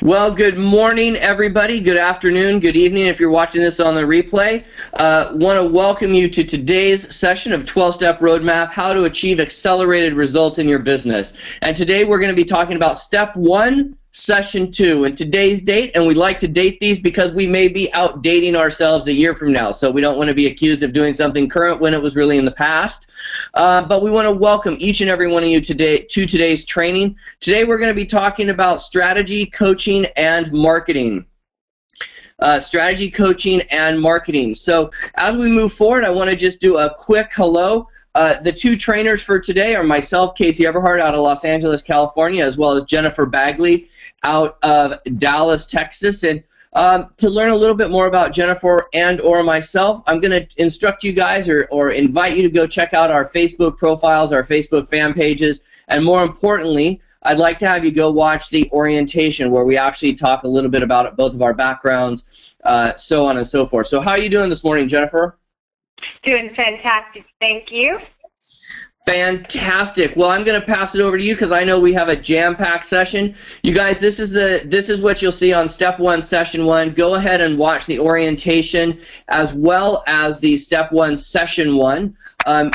Well, good morning, everybody. Good afternoon, good evening if you're watching this on the replay. Want to welcome you to today's session of 12-Step Roadmap, how to achieve accelerated results in your business. And today we're going to be talking about Step 1, Session 2, and today's date, and we like to date these because we may be outdating ourselves a year from now, so we don't want to be accused of doing something current when it was really in the past. But we want to welcome each and every one of you today to today's training. Today we're going to be talking about strategy, coaching, and marketing. Strategy, coaching, and marketing. So as we move forward, I want to just do a quick hello. The two trainers for today are myself, Casey Everhart, out of Los Angeles, California, as well as Jennifer Bagley out of Dallas, Texas. And to learn a little bit more about Jennifer and or myself, I'm going to instruct you guys or invite you to go check out our Facebook profiles, our Facebook fan pages, and more importantly, I'd like to have you go watch the orientation where we actually talk a little bit about both of our backgrounds, so on and so forth. So how are you doing this morning, Jennifer? Doing fantastic, thank you. Fantastic. Well, I'm going to pass it over to you because I know we have a jam-packed session. You guys, this is what you'll see on Step 1, Session 1. Go ahead and watch the orientation as well as the Step 1, Session 1.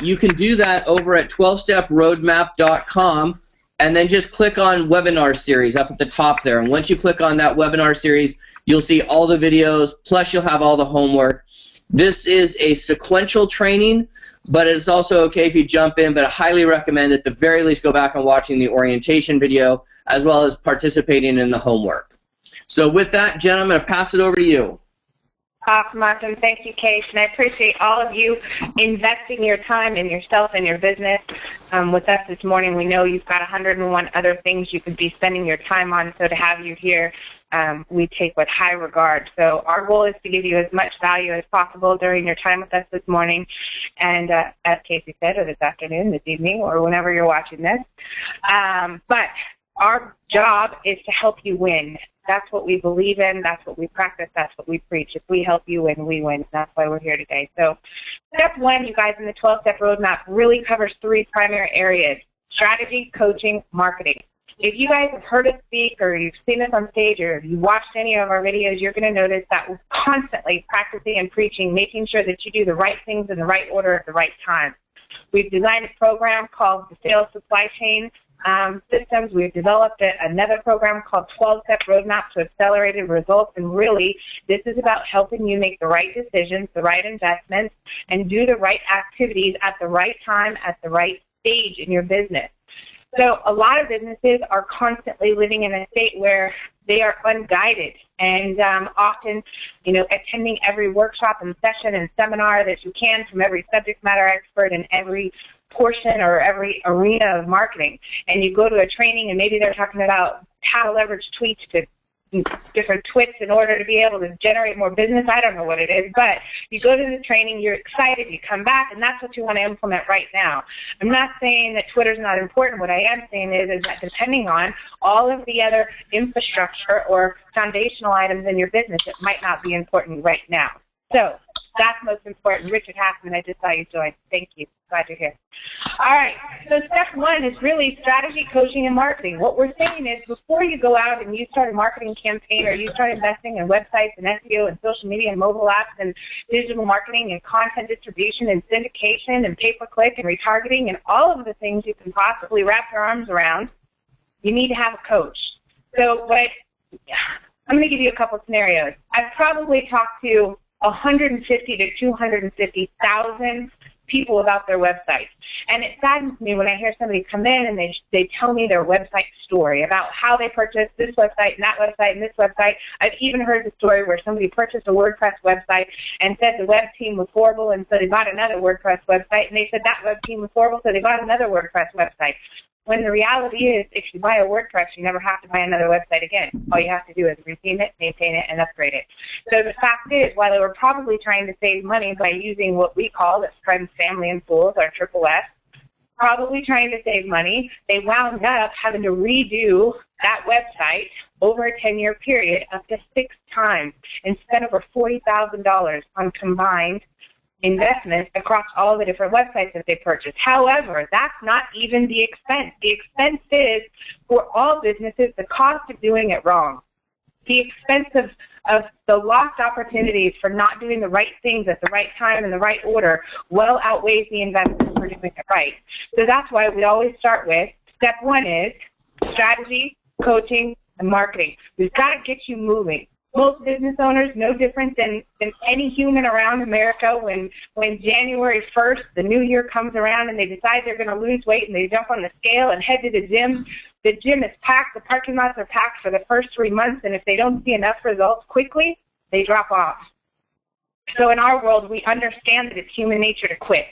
You can do that over at 12steproadmap.com and then just click on Webinar Series up at the top there. And once you click on that Webinar Series, you'll see all the videos, plus you'll have all the homework. This is a sequential training, but it's also okay if you jump in, but I highly recommend at the very least go back and watching the orientation video as well as participating in the homework. So with that, Jen, I'm going to pass it over to you. Awesome. Thank you, Case, and I appreciate all of you investing your time in yourself and your business. With us this morning, we know you've got 101 other things you could be spending your time on, so to have you here, we take with high regard. So our goal is to give you as much value as possible during your time with us this morning, and as Casey said, or this afternoon, this evening, or whenever you're watching this. But our job is to help you win. That's what we believe in. That's what we practice. That's what we preach. If we help you win, we win. That's why we're here today. So Step 1, you guys, in the 12-Step Roadmap really covers 3 primary areas: strategy, coaching, marketing. If you guys have heard us speak or you've seen us on stage or if you watched any of our videos, you're going to notice that we're constantly practicing and preaching, making sure that you do the right things in the right order at the right time. We've designed a program called the Sales Supply Chain Systems. We've developed another program called 12-Step Roadmap to Accelerated Results, and really this is about helping you make the right decisions, the right investments, and do the right activities at the right time, at the right stage in your business. So a lot of businesses are constantly living in a state where they are unguided and often, attending every workshop and session and seminar that you can from every subject matter expert in every portion or every arena of marketing. And you go to a training and maybe they're talking about how to leverage tweets to different twits in order to be able to generate more business. I don't know what it is, but you go to the training, you're excited, you come back, and that's what you want to implement right now. I'm not saying that Twitter's not important. What I am saying is that depending on all of the other infrastructure or foundational items in your business, it might not be important right now. So that's most important. Richard Hackman, I just saw you join. Thank you. Glad you're here. All right, so Step 1 is really strategy, coaching, and marketing. What we're saying is before you go out and you start a marketing campaign or you start investing in websites and SEO and social media and mobile apps and digital marketing and content distribution and syndication and pay-per-click and retargeting and all of the things you can possibly wrap your arms around, you need to have a coach. So I'm going to give you a couple scenarios. I've probably talked to 150 to 250,000 people about their websites. And it saddens me when I hear somebody come in and they tell me their website story about how they purchased this website and that website and this website. I've even heard the story where somebody purchased a WordPress website and said the web team was horrible, and so they bought another WordPress website, and they said that web team was horrible, so they bought another WordPress website. When the reality is, if you buy a WordPress, you never have to buy another website again. All you have to do is retain it, maintain it, and upgrade it. So the fact is, while they were probably trying to save money by using what we call, that's Friends, Family, and Fools, our triple S, probably trying to save money, they wound up having to redo that website over a 10-year period up to 6 times and spent over $40,000 on combined investments across all the different websites that they purchased. However, that's not even the expense. The expense is, for all businesses, the cost of doing it wrong. The expense of the lost opportunities for not doing the right things at the right time in the right order well outweighs the investment for doing it right. So that's why we always start with step one is strategy, coaching, and marketing. We've got to get you moving. Most business owners, no different than any human around America, when January 1st, the new year comes around and they decide they're going to lose weight and they jump on the scale and head to the gym. The gym is packed, the parking lots are packed for the first 3 months, and if they don't see enough results quickly, they drop off. So in our world, we understand that it's human nature to quit.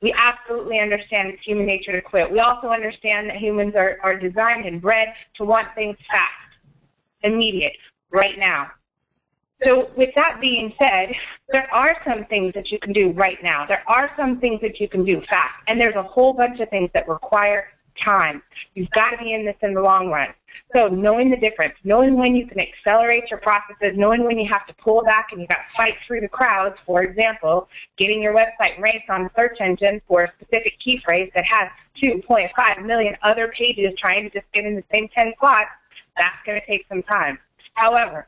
We absolutely understand it's human nature to quit. We also understand that humans are designed and bred to want things fast, immediate, right now. So with that being said, there are some things that you can do right now. There are some things that you can do fast, and there's a whole bunch of things that require time. You've got to be in this in the long run. So knowing the difference, knowing when you can accelerate your processes, knowing when you have to pull back and you've got to fight through the crowds. For example, getting your website ranked on a search engine for a specific key phrase that has 2.5 million other pages trying to just get in the same 10 slots, that's going to take some time. However,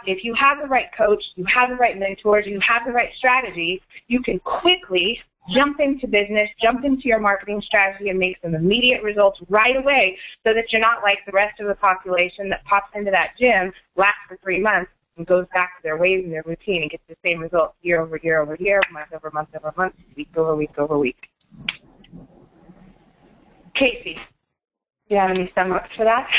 if you have the right coach, you have the right mentors, you have the right strategy, you can quickly jump into business, jump into your marketing strategy, and make some immediate results right away so that you're not like the rest of the population that pops into that gym, lasts for 3 months, and goes back to their ways and their routine and gets the same results year over year over year, month over month over month, week over week over week. Casey, do you have any sum ups for that?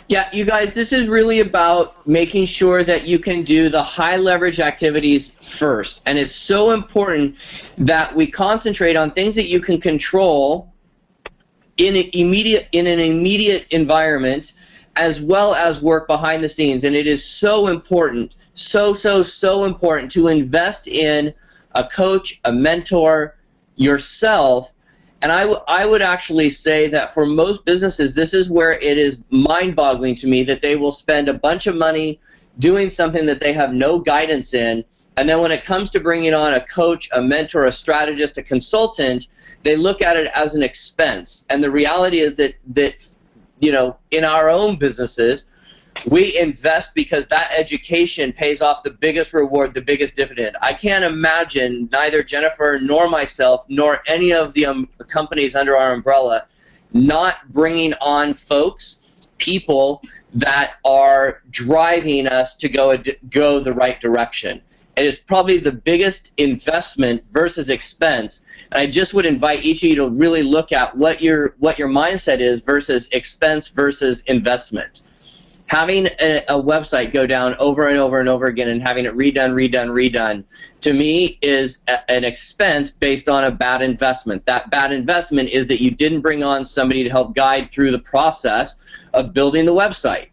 Yeah, you guys, this is really about making sure that you can do the high leverage activities first. And it's so important that we concentrate on things that you can control in an immediate environment, as well as work behind the scenes. And it is so important, so important to invest in a coach, a mentor, yourself. And I would actually say that for most businesses, this is where it is mind-boggling to me that they will spend a bunch of money doing something that they have no guidance in, and then when it comes to bringing on a coach, a mentor, a strategist, a consultant, they look at it as an expense. And the reality is that you know, in our own businesses, we invest because that education pays off the biggest reward, the biggest dividend. I can't imagine neither Jennifer nor myself nor any of the companies under our umbrella not bringing on folks, people that are driving us to go the right direction. It is probably the biggest investment versus expense. And I just would invite each of you to really look at what your mindset is versus expense versus investment. Having a website go down over and over and over again and having it redone, to me is an expense based on a bad investment. That bad investment is that you didn't bring on somebody to help guide through the process of building the website.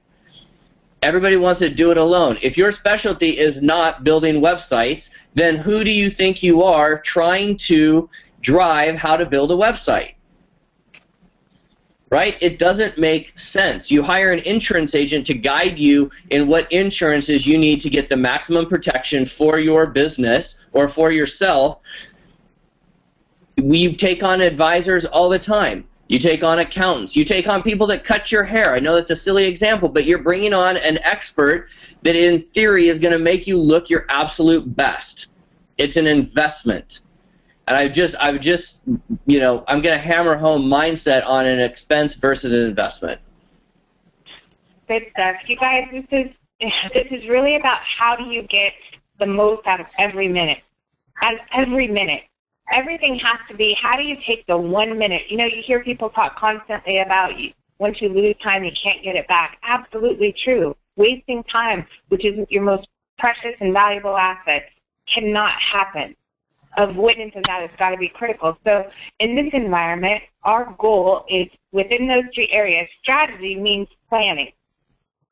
Everybody wants to do it alone. If your specialty is not building websites, then who do you think you are trying to drive how to build a website? Right? It doesn't make sense. You hire an insurance agent to guide you in what insurances you need to get the maximum protection for your business or for yourself. We take on advisors all the time. You take on accountants. You take on people that cut your hair. I know that's a silly example, but you're bringing on an expert that in theory is going to make you look your absolute best. It's an investment. And I just, you know, I'm going to hammer home mindset on an expense versus an investment. Good stuff. You guys, this is really about how do you get the most out of every minute. Out of every minute. Everything has to be, how do you take the 1 minute? You know, you hear people talk constantly about once you lose time, you can't get it back. Absolutely true. Wasting time, which is your most precious and valuable asset, cannot happen. Avoidance of that has got to be critical. So in this environment, our goal is within those 3 areas. Strategy means planning.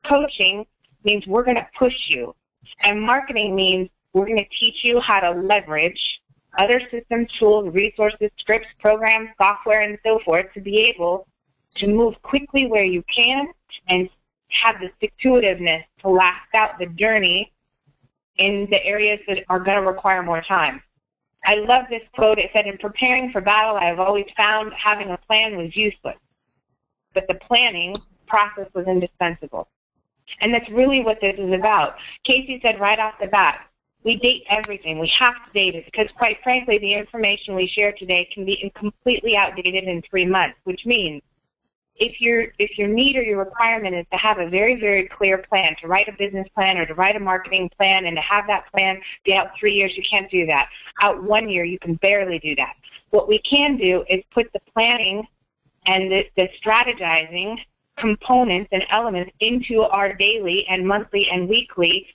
Coaching means we're going to push you. And marketing means we're going to teach you how to leverage other systems, tools, resources, scripts, programs, software, and so forth to be able to move quickly where you can and have the stick-to-itiveness to last out the journey in the areas that are going to require more time. I love this quote. It said, in preparing for battle, I have always found having a plan was useless, but the planning process was indispensable. And that's really what this is about. Casey said right off the bat, we date everything. We have to date it because, quite frankly, the information we share today can be completely outdated in 3 months, which means if your need or your requirement is to have a very, very clear plan, to write a business plan or to write a marketing plan and to have that plan be out 3 years, you can't do that. Out 1 year, you can barely do that. What we can do is put the planning and the strategizing components and elements into our daily and monthly and weekly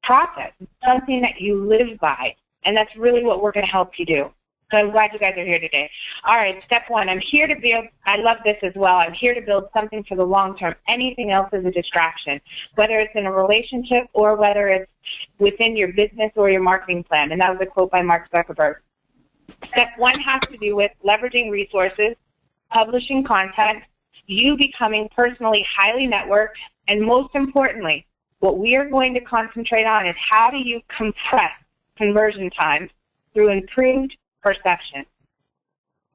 process, something that you live by. And that's really what we're going to help you do. So I'm glad you guys are here today. All right, step one, I'm here to build, I love this as well, I'm here to build something for the long term. Anything else is a distraction, whether it's in a relationship or whether it's within your business or your marketing plan. And that was a quote by Mark Zuckerberg. Step one has to do with leveraging resources, publishing content, you becoming personally highly networked, and most importantly, what we are going to concentrate on is how do you compress conversion times through improved perception.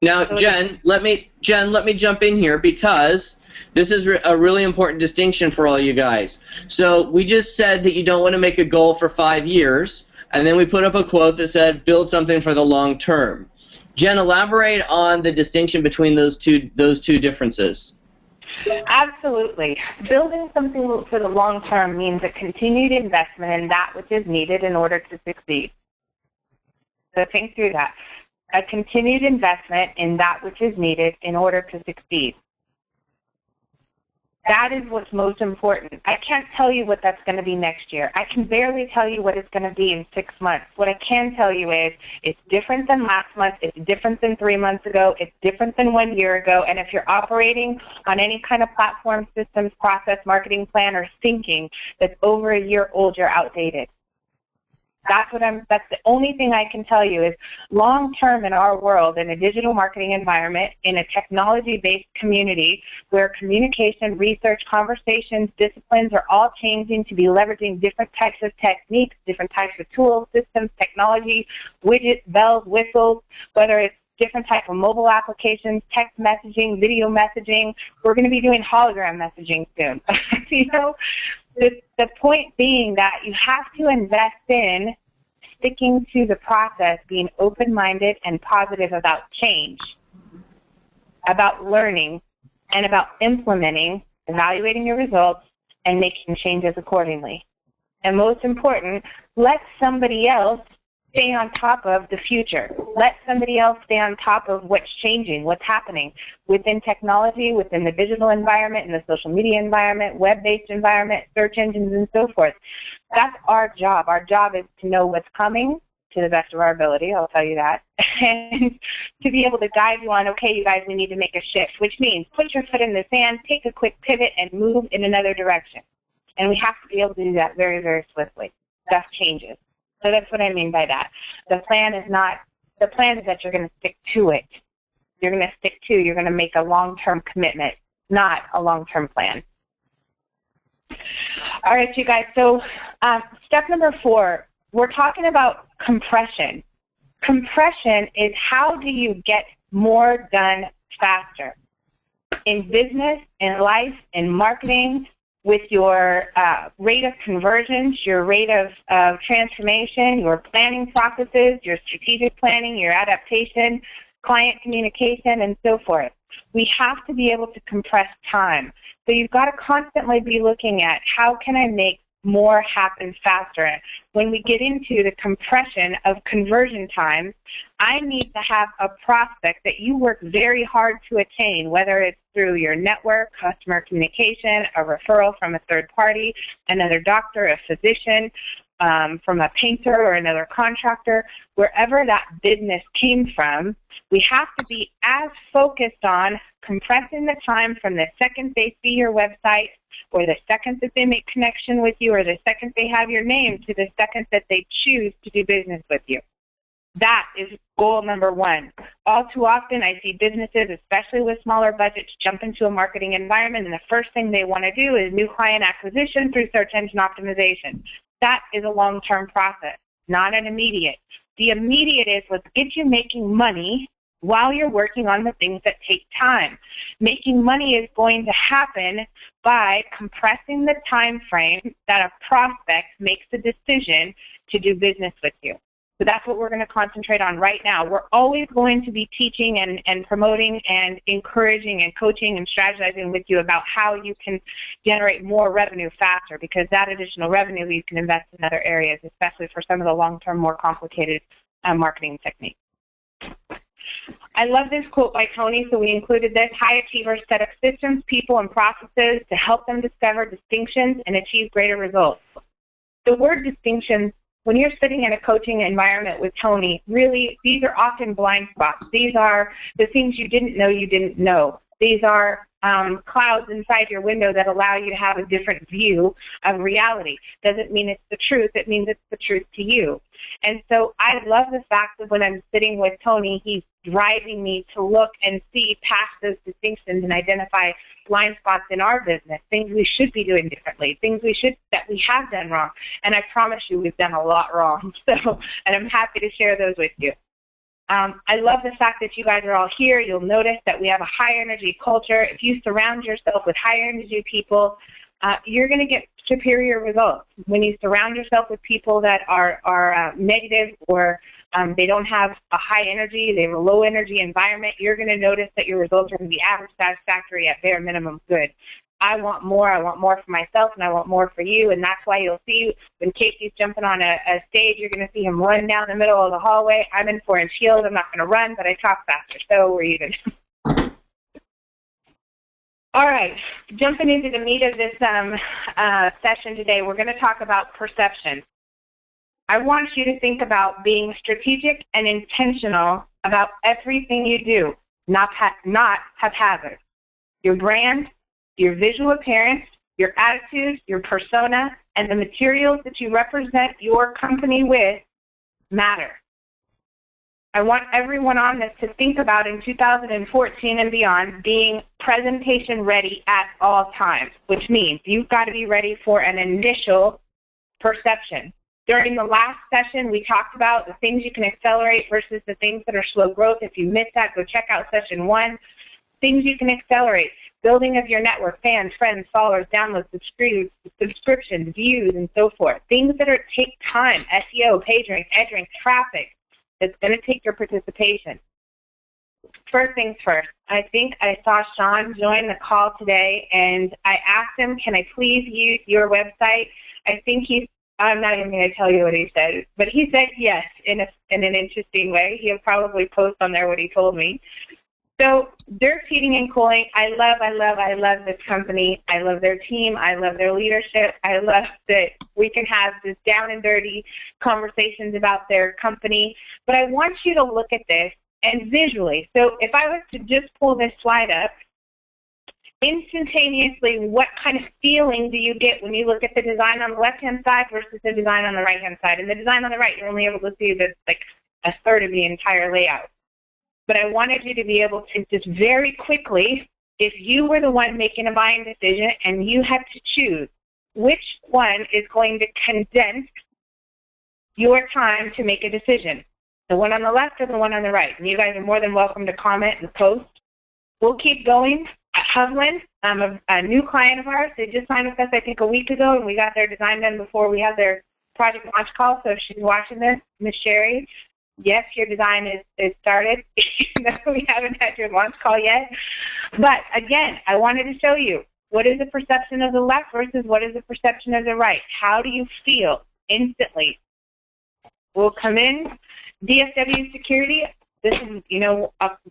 Now, Jen, let me jump in here because this is a really important distinction for all you guys. So we just said that you don't want to make a goal for 5 years, and then we put up a quote that said, build something for the long term. Jen, elaborate on the distinction between those two differences. Absolutely. Building something for the long term means a continued investment in that which is needed in order to succeed. So think through that. A continued investment in that which is needed in order to succeed. That is what's most important. I can't tell you what that's going to be next year. I can barely tell you what it's going to be in 6 months. What I can tell you is it's different than last month, it's different than 3 months ago, it's different than 1 year ago, and if you're operating on any kind of platform, systems, process, marketing plan, or thinking that's over a year old, you're outdated. That's the only thing I can tell you is long-term in our world, in a digital marketing environment, in a technology-based community where communication, research, conversations, disciplines are all changing to be leveraging different types of techniques, different types of tools, systems, technology, widgets, bells, whistles, whether it's different type of mobile applications, text messaging, video messaging. We're going to be doing hologram messaging soon. You know, the point being that you have to invest in sticking to the process, being open-minded and positive about change, about learning, and about implementing, evaluating your results, and making changes accordingly. And most important, let somebody else stay on top of the future. Let somebody else stay on top of what's changing, what's happening within technology, within the digital environment, in the social media environment, web-based environment, search engines, and so forth. That's our job. Our job is to know what's coming to the best of our ability, I'll tell you that, and to be able to guide you on, okay, you guys, we need to make a shift, which means put your foot in the sand, take a quick pivot, and move in another direction. And we have to be able to do that very, very swiftly. Stuff changes. So that's what I mean by that. The plan is that you're going to stick to it. You're going to make a long-term commitment, not a long-term plan. All right, you guys, so step number 4, we're talking about compression. Compression is how do you get more done faster in business, in life, in marketing, with your rate of conversions, your rate of transformation, your planning processes, your strategic planning, your adaptation, client communication, and so forth. We have to be able to compress time. So you've got to constantly be looking at how can I make more happen faster. When we get into the compression of conversion times, I need to have a prospect that you work very hard to attain, whether it's through your network, customer communication, a referral from a third party, another doctor, a physician, from a painter or another contractor, wherever that business came from, we have to be as focused on compressing the time from the second they see your website or the second that they make connection with you or the second they have your name to the second that they choose to do business with you. That is goal number 1. All too often I see businesses, especially with smaller budgets, jump into a marketing environment and the first thing they want to do is new client acquisition through search engine optimization. That is a long-term process, not an immediate. The immediate is let's get you making money while you're working on the things that take time. Making money is going to happen by compressing the time frame that a prospect makes the decision to do business with you. So that's what we're going to concentrate on right now. We're always going to be teaching and promoting and encouraging and coaching and strategizing with you about how you can generate more revenue faster, because that additional revenue you can invest in other areas, especially for some of the long-term, more complicated marketing techniques. I love this quote by Tony, so we included this. High achievers set up systems, people, and processes to help them discover distinctions and achieve greater results. The word distinctions, when you're sitting in a coaching environment with Tony, really, these are often blind spots. These are the things you didn't know you didn't know. These are clouds inside your window that allow you to have a different view of reality. Doesn't mean it's the truth. It means it's the truth to you. And so I love the fact that when I'm sitting with Tony, he's driving me to look and see past those distinctions and identify blind spots in our business, things we should be doing differently, things that we have done wrong. And I promise you we've done a lot wrong. So, and I'm happy to share those with you. I love the fact that you guys are all here. You'll notice that we have a high energy culture. If you surround yourself with high energy people, you're going to get superior results. When you surround yourself with people that are negative, or they don't have a high energy, they have a low energy environment, you're going to notice that your results are going to be average, satisfactory, at bare minimum good. I want more for myself, and I want more for you, and that's why you'll see when Casey's jumping on a stage, you're going to see him run down the middle of the hallway. I'm in 4-inch heels. I'm not going to run, but I talk faster, so we're even. All right, jumping into the meat of this session today, we're going to talk about perception. I want you to think about being strategic and intentional about everything you do, not haphazard. Your brand, your visual appearance, your attitude, your persona, and the materials that you represent your company with matter. I want everyone on this to think about in 2014 and beyond being presentation ready at all times, which means you've got to be ready for an initial perception. During the last session, we talked about the things you can accelerate versus the things that are slow growth. If you missed that, go check out session 1. Things you can accelerate: building of your network, fans, friends, followers, downloads, subscriptions, views, and so forth. Things that take time: SEO, Pagerank, Edgerank, traffic. It's going to take your participation. First things first, I think I saw Sean join the call today, and I asked him, can I please use your website? I think I'm not even going to tell you what he said, but he said yes in an interesting way. He'll probably post on there what he told me. So Dirt Heating and Cooling, I love this company. I love their team. I love their leadership. I love that we can have this down and dirty conversations about their company. But I want you to look at this and visually. So if I was to just pull this slide up, instantaneously, what kind of feeling do you get when you look at the design on the left-hand side versus the design on the right-hand side? And the design on the right, you're only able to see this, like a third of the entire layout. But I wanted you to be able to just very quickly, if you were the one making a buying decision and you had to choose which one is going to condense your time to make a decision, the one on the left or the one on the right. And you guys are more than welcome to comment and post. We'll keep going. Hovland, a new client of ours, they just signed with us, I think, a week ago, and we got their design done before we had their project launch call. So if she's watching this, Ms. Sherry, yes, your design is started, even though we haven't had your launch call yet. But again, I wanted to show you, what is the perception of the left versus what is the perception of the right? How do you feel instantly? We'll come in. DFW Security, this is,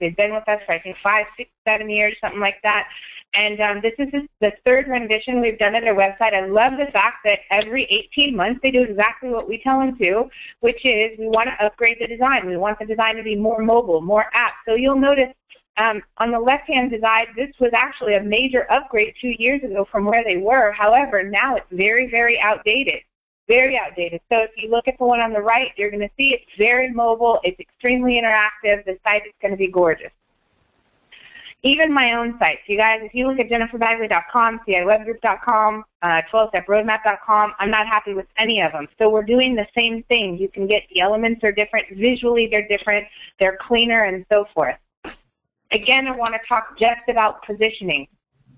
they've been with us for, I think, 5, 6, 7 years, something like that. And this is the third rendition we've done of their website. I love the fact that every 18 months they do exactly what we tell them to, which is we want to upgrade the design. We want the design to be more mobile, more app. So you'll notice on the left-hand side, this was actually a major upgrade 2 years ago from where they were. However, now it's very, very outdated. Very outdated. So if you look at the one on the right, you're going to see it's very mobile. It's extremely interactive. The site is going to be gorgeous. Even my own sites. You guys, if you look at jenniferbagley.com, ciwebgroup.com, 12steproadmap.com, I'm not happy with any of them. So we're doing the same thing. You can get the elements are different. Visually, they're different. They're cleaner and so forth. Again, I want to talk just about positioning.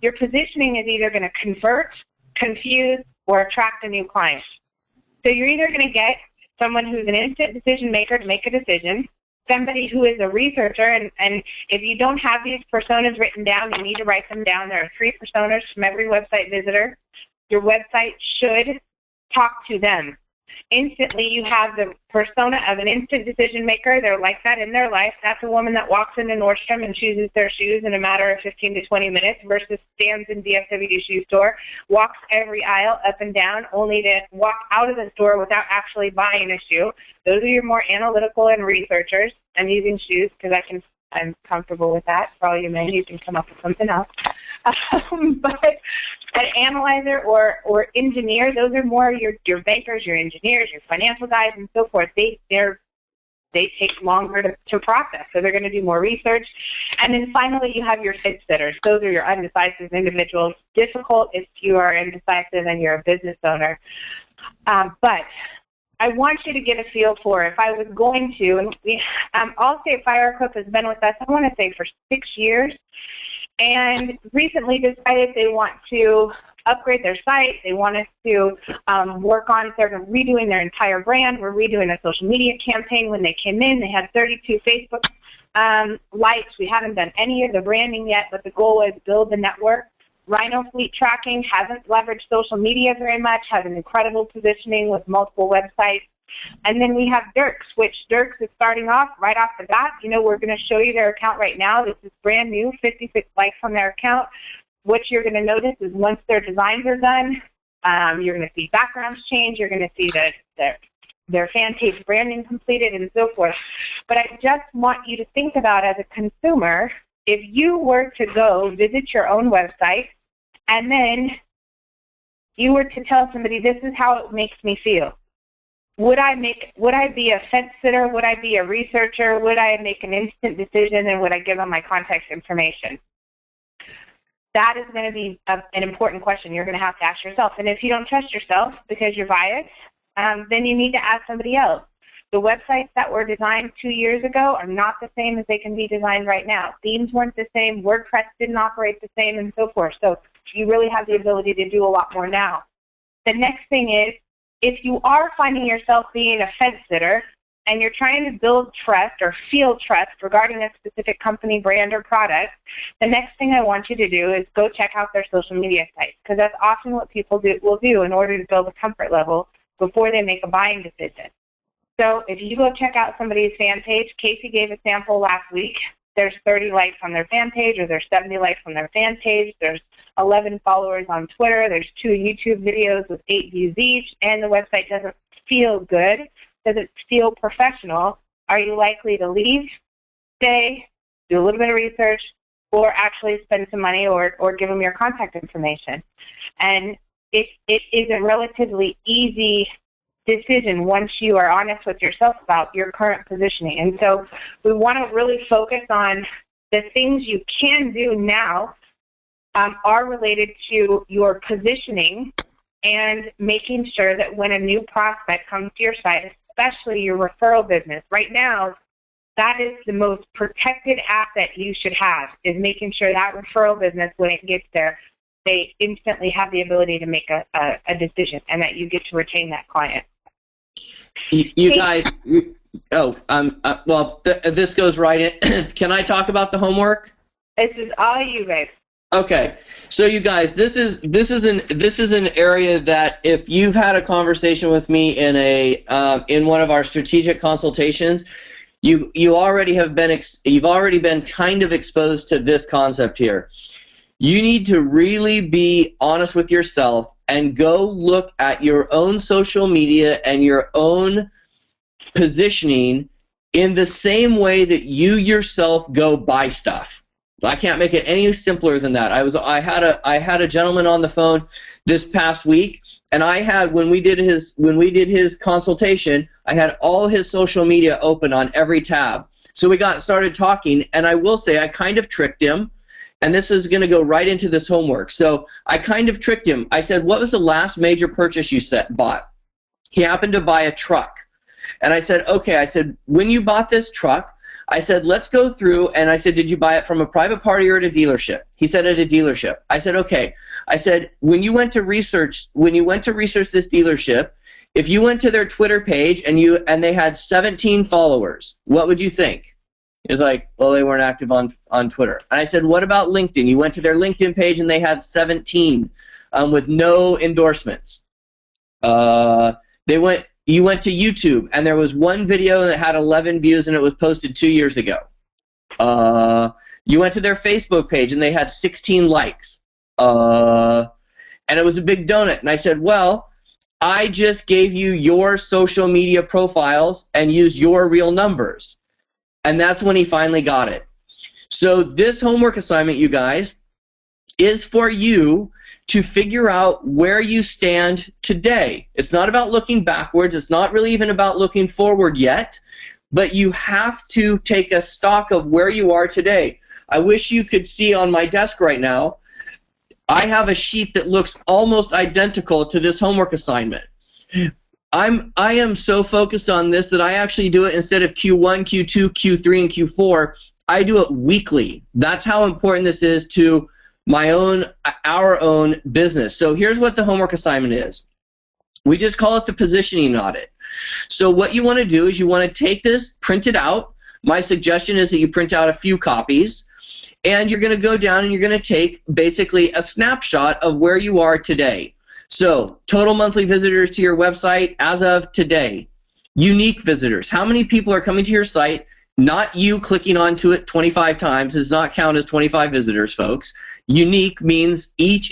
Your positioning is either going to convert, confuse, or attract a new client. So you're either going to get someone who's an instant decision maker to make a decision, somebody who is a researcher, and if you don't have these personas written down, you need to write them down. There are 3 personas from every website visitor. Your website should talk to them. Instantly, you have the persona of an instant decision maker. They're like that in their life. That's a woman that walks into Nordstrom and chooses their shoes in a matter of 15 to 20 minutes versus stands in DFW shoe store, walks every aisle up and down only to walk out of the store without actually buying a shoe. Those are your more analytical and researchers. I'm using shoes because I'm comfortable with that. For all you men, you can come up with something else. But an analyzer or engineer, those are more your bankers, your engineers, your financial guys, and so forth. They take longer to process, so they're going to do more research. And then finally, you have your fit sitters. Those are your undecisive individuals. Difficult if you are indecisive and you're a business owner. But I want you to get a feel for if I was going to, and Allstate Fire Equip has been with us, I want to say, for 6 years, and recently decided they want to upgrade their site. They want us to work on, they're redoing their entire brand. We're redoing a social media campaign. When they came in, they had 32 Facebook likes. We haven't done any of the branding yet, but the goal is build the network. Rhino Fleet Tracking hasn't leveraged social media very much, has an incredible positioning with multiple websites. And then we have Dirks, which Dirks is starting off right off the bat. You know, we're going to show you their account right now. This is brand new, 56 likes on their account. What you're going to notice is once their designs are done, you're going to see backgrounds change. You're going to see their fan page branding completed and so forth. But I just want you to think about, as a consumer, if you were to go visit your own website and then you were to tell somebody, this is how it makes me feel, would I be a fence sitter? Would I be a researcher? Would I make an instant decision? And would I give them my contact information? That is going to be an important question you're going to have to ask yourself. And if you don't trust yourself because you're biased, then you need to ask somebody else. The websites that were designed 2 years ago are not the same as they can be designed right now. Themes weren't the same. WordPress didn't operate the same, and so forth. So you really have the ability to do a lot more now. The next thing is, if you are finding yourself being a fence sitter and you're trying to build trust or feel trust regarding a specific company, brand, or product, the next thing I want you to do is go check out their social media sites, because that's often what people will do in order to build a comfort level before they make a buying decision. So if you go check out somebody's fan page, Casey gave a sample last week. There's 30 likes on their fan page, or there's 70 likes on their fan page. There's 11 followers on Twitter. There's 2 YouTube videos with 8 views each, and the website doesn't feel good, doesn't feel professional. Are you likely to leave, stay, do a little bit of research, or actually spend some money or give them your contact information? And it is a relatively easy decision once you are honest with yourself about your current positioning. And so we want to really focus on the things you can do now are related to your positioning and making sure that when a new prospect comes to your site, especially your referral business, right now, that is the most protected asset you should have, is making sure that referral business, when it gets there, they instantly have the ability to make a decision and that you get to retain that client. You guys, this goes right in. Can I talk about the homework? This is all you, babe. Okay, so you guys, this is an area that if you've had a conversation with me in one of our strategic consultations, you've already been kind of exposed to this concept here. You need to really be honest with yourself and go look at your own social media and your own positioning in the same way that you yourself go buy stuff. I can't make it any simpler than that. I had a gentleman on the phone this past week, and when we did his consultation, I had all his social media open on every tab. So we started talking, and I will say I kind of tricked him. and this is going to go right into this homework. So I kind of tricked him. I said, what was the last major purchase you bought? He happened to buy a truck. And I said, okay, I said, when you bought this truck, I said, let's go through, and I said, did you buy it from a private party or at a dealership? He said, at a dealership. I said, okay. I said, when you went to research this dealership, if you went to their Twitter page and they had 17 followers, what would you think? He was like, well, they weren't active on Twitter. And I said, what about LinkedIn? You went to their LinkedIn page and they had 17 with no endorsements. You went to YouTube and there was one video that had 11 views and it was posted 2 years ago. You went to their Facebook page and they had 16 likes. And it was a big donut. And I said, well, I just gave you your social media profiles and used your real numbers. And that's when he finally got it. So this homework assignment, you guys, is for you to figure out where you stand today. It's not about looking backwards. It's not really even about looking forward yet. But you have to take a stock of where you are today. I wish you could see on my desk right now, I have a sheet that looks almost identical to this homework assignment. I am so focused on this that I actually do it instead of Q1, Q2, Q3, and Q4. I do it weekly. That's how important this is to our own business. So here's what the homework assignment is. We just call it the positioning audit. So what you want to do is you want to take this, print it out. My suggestion is that you print out a few copies, and you're going to go down and you're going to take basically a snapshot of where you are today. So total monthly visitors to your website as of today. Unique visitors. How many people are coming to your site? Not you clicking onto it 25 times. It does not count as 25 visitors, folks. Unique means each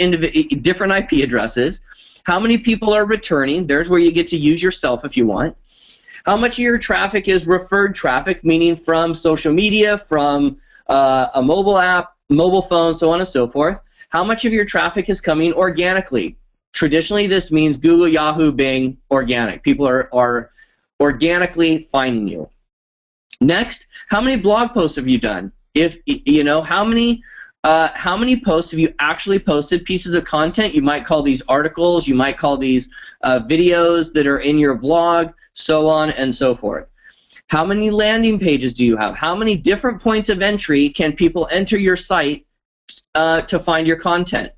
different IP addresses. How many people are returning? There's where you get to use yourself if you want. How much of your traffic is referred traffic, meaning from social media, from a mobile app, mobile phone, so on and so forth. How much of your traffic is coming organically? Traditionally, this means Google, Yahoo, Bing, organic. People are organically finding you. Next, how many blog posts have you done? How many posts have you actually posted? Pieces of content. You might call these articles. You might call these videos that are in your blog, so on and so forth. How many landing pages do you have? How many different points of entry can people enter your site to find your content?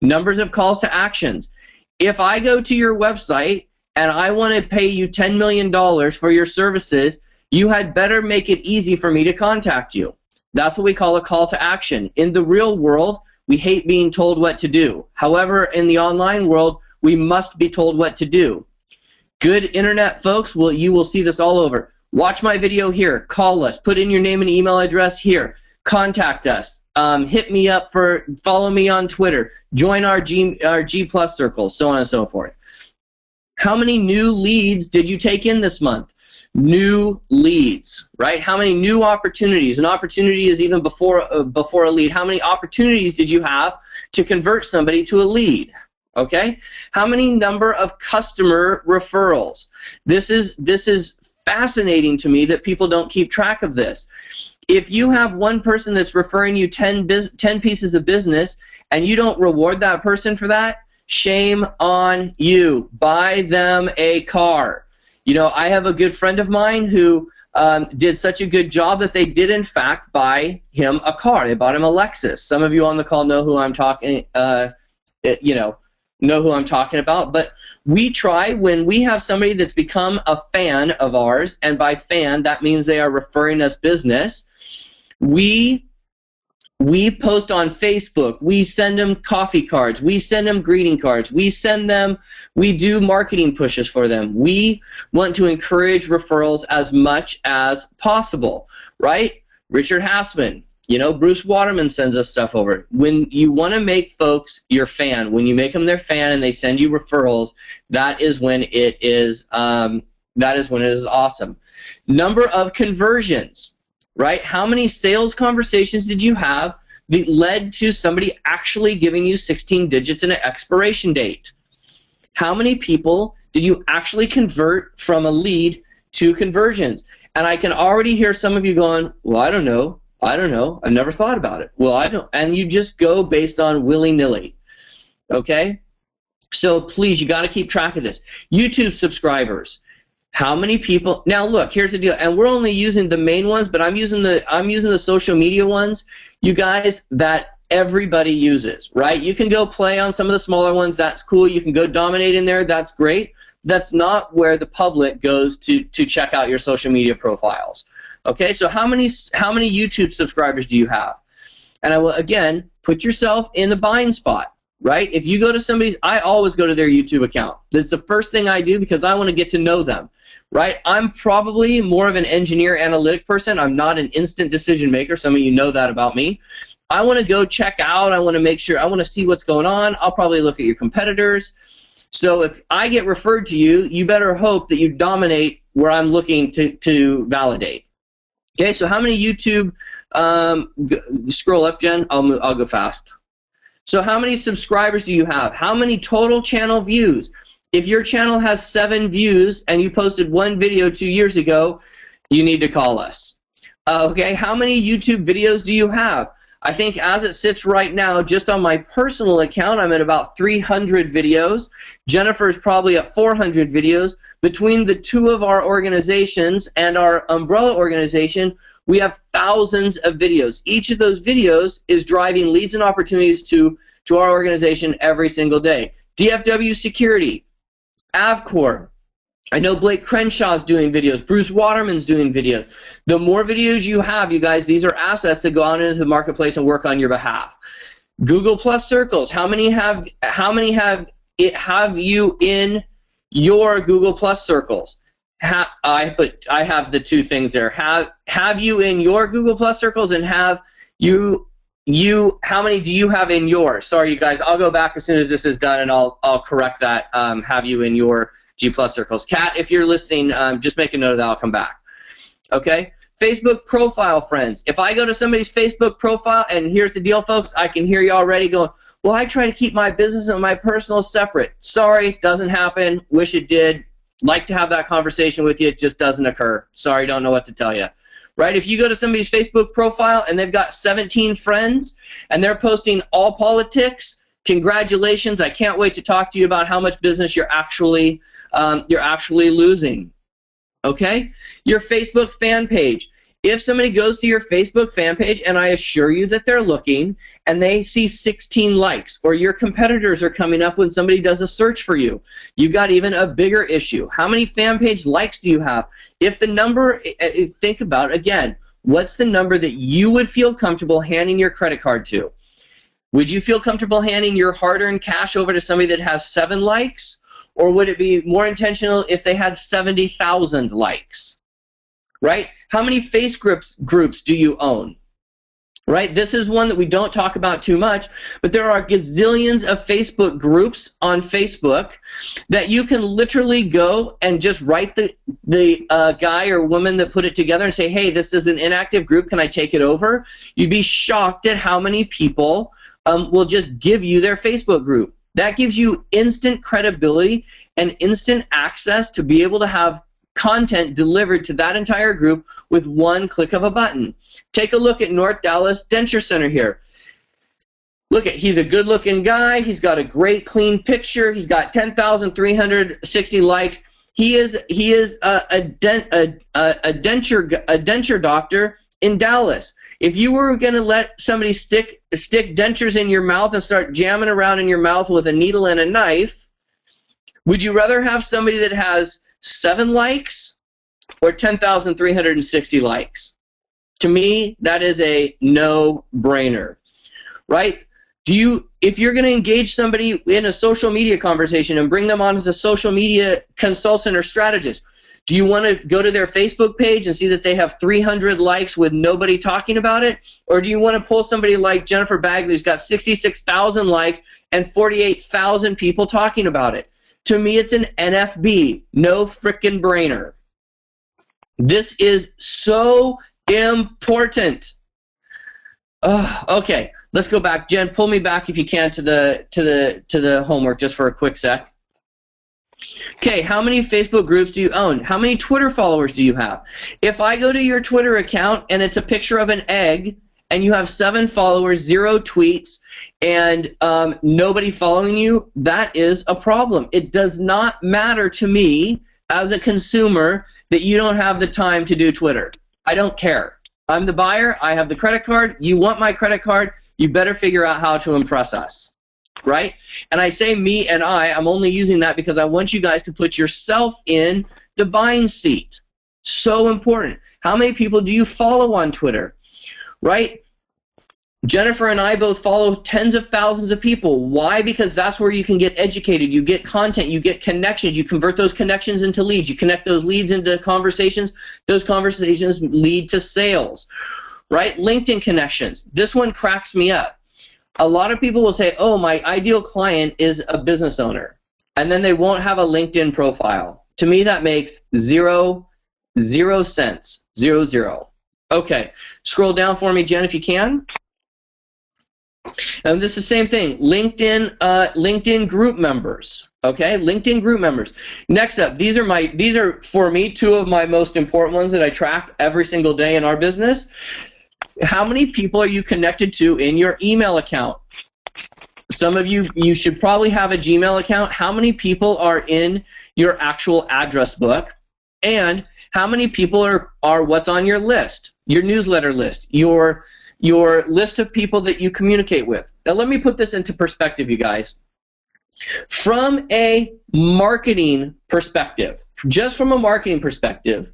Numbers of calls to actions. If I go to your website and I want to pay you $10 million for your services, you had better make it easy for me to contact you. That's what we call a call to action. In the real world, we hate being told what to do. However, in the online world, we must be told what to do. Good internet folks, you will see this all over. Watch my video here. Call us. Put in your name and email address here. Contact us. Hit me up follow me on Twitter. Join our G Plus circles, so on and so forth. How many new leads did you take in this month? New leads, right? How many new opportunities? An opportunity is even before a lead. How many opportunities did you have to convert somebody to a lead? Okay? How many number of customer referrals? This is fascinating to me that people don't keep track of this. If you have one person that's referring you 10 pieces of business and you don't reward that person for that, shame on you. Buy them a car. I have a good friend of mine who did such a good job that they did in fact buy him a car. They bought him a Lexus. Some of you on the call know who I'm talking. Know who I'm talking about. But we try when we have somebody that's become a fan of ours, and by fan that means they are referring us business. We post on Facebook. We send them coffee cards. We send them greeting cards. We do marketing pushes for them. We want to encourage referrals as much as possible, right? Richard Hassman, Bruce Waterman sends us stuff over. When you want to make folks your fan, when you make them their fan and they send you referrals, that is when it is awesome. Number of conversions. Right? How many sales conversations did you have that led to somebody actually giving you 16 digits and an expiration date? How many people did you actually convert from a lead to conversions? And I can already hear some of you going, well, I don't know. I don't know. I've never thought about it. Well, I don't. And you just go based on willy-nilly. Okay? So please, you got to keep track of this. YouTube subscribers. How many people? Now look, here's the deal. And we're only using the main ones, but I'm using the social media ones, you guys, that everybody uses, right? You can go play on some of the smaller ones. That's cool. You can go dominate in there. That's great. That's not where the public goes to check out your social media profiles. Okay, so how many YouTube subscribers do you have? And I will, again, put yourself in the buying spot, right? If you go to somebody's, I always go to their YouTube account. That's the first thing I do because I want to get to know them, right? I'm probably more of an engineer analytic person. I'm not an instant decision maker. Some of you know that about me. I want to go check out. I want to make sure. I want to see what's going on. I'll probably look at your competitors. So if I get referred to you, you better hope that you dominate where I'm looking to validate. Okay, so how many YouTube, scroll up, Jen, I'll go fast. So how many subscribers do you have? How many total channel views? If your channel has 7 views and you posted 1 video 2 years ago, you need to call us. Okay, how many YouTube videos do you have? I think as it sits right now, just on my personal account, I'm at about 300 videos. Jennifer's probably at 400 videos. Between the two of our organizations and our umbrella organization, we have thousands of videos. Each of those videos is driving leads and opportunities to our organization every single day. DFW Security, Avcor. I know Blake Crenshaw's doing videos. Bruce Waterman's doing videos. The more videos you have, you guys, these are assets that go out into the marketplace and work on your behalf. Google Plus Circles. How many have you in your Google Plus Circles? I have the 2 things there. Have you in your Google Plus Circles, and how many do you have in yours? Sorry, you guys. I'll go back as soon as this is done, and I'll correct that. Have you in your G Plus Circles? Kat, if you're listening, just make a note of that. I'll come back. Okay? Facebook profile friends. If I go to somebody's Facebook profile, and here's the deal, folks, I can hear you already going, well, I try to keep my business and my personal separate. Sorry, doesn't happen. Wish it did. Like to have that conversation with you. It just doesn't occur. Sorry, don't know what to tell you. Right? If you go to somebody's Facebook profile and they've got 17 friends and they're posting all politics, congratulations. I can't wait to talk to you about how much business you're actually losing. Okay? Your Facebook fan page. If somebody goes to your Facebook fan page, and I assure you that they're looking, and they see 16 likes, or your competitors are coming up when somebody does a search for you, you've got even a bigger issue. How many fan page likes do you have? If the number, think about, again, what's the number that you would feel comfortable handing your credit card to? Would you feel comfortable handing your hard-earned cash over to somebody that has 7 likes? Or would it be more intentional if they had 70,000 likes? Right? How many face groups do you own? Right? This is one that we don't talk about too much, but there are gazillions of Facebook groups on Facebook that you can literally go and just write the guy or woman that put it together and say, hey, this is an inactive group, can I take it over? You'd be shocked at how many people will just give you their Facebook group. That gives you instant credibility and instant access to be able to have content delivered to that entire group with one click of a button. Take a look at North Dallas Denture Center here. Look at, he's a good-looking guy. He's got a great, clean picture. He's got 10,360 likes. He is a denture doctor in Dallas. If you were going to let somebody stick dentures in your mouth and start jamming around in your mouth with a needle and a knife, would you rather have somebody that has 7 likes or 10,360 likes? To me, that is a no-brainer, right? If you're going to engage somebody in a social media conversation and bring them on as a social media consultant or strategist, do you want to go to their Facebook page and see that they have 300 likes with nobody talking about it? Or do you want to pull somebody like Jennifer Bagley, who's got 66,000 likes and 48,000 people talking about it? To me, it's an NFB. No frickin' brainer. This is so important. Okay, let's go back. Jen, pull me back if you can to the homework just for a quick sec. Okay, how many Facebook groups do you own? How many Twitter followers do you have? If I go to your Twitter account and it's a picture of an egg and you have 7 followers, 0 tweets, and nobody following you, that is a problem. It does not matter to me as a consumer that you don't have the time to do Twitter. I don't care. I'm the buyer. I have the credit card. You want my credit card. You better figure out how to impress us. Right? And I say me and I'm only using that because I want you guys to put yourself in the buying seat. So important. How many people do you follow on Twitter? Right? Jennifer and I both follow tens of thousands of people. Why? Because that's where you can get educated, you get content, you get connections, you convert those connections into leads, you connect those leads into conversations, those conversations lead to sales. Right? LinkedIn connections. This one cracks me up. A lot of people will say, oh, my ideal client is a business owner, and then they won't have a LinkedIn profile. To me, that makes zero sense. Zero. Okay, scroll down for me, Jen, if you can. And this is the same thing, LinkedIn group members. Okay, LinkedIn group members. Next up, these are for me 2 of my most important ones that I track every single day in our business. How many people are you connected to in your email account? Some of you should probably have a Gmail account. How many people are in your actual address book? And how many people are what's on your list, your newsletter list, your list of people that you communicate with? Now let me put this into perspective, you guys. From a marketing perspective, just from a marketing perspective,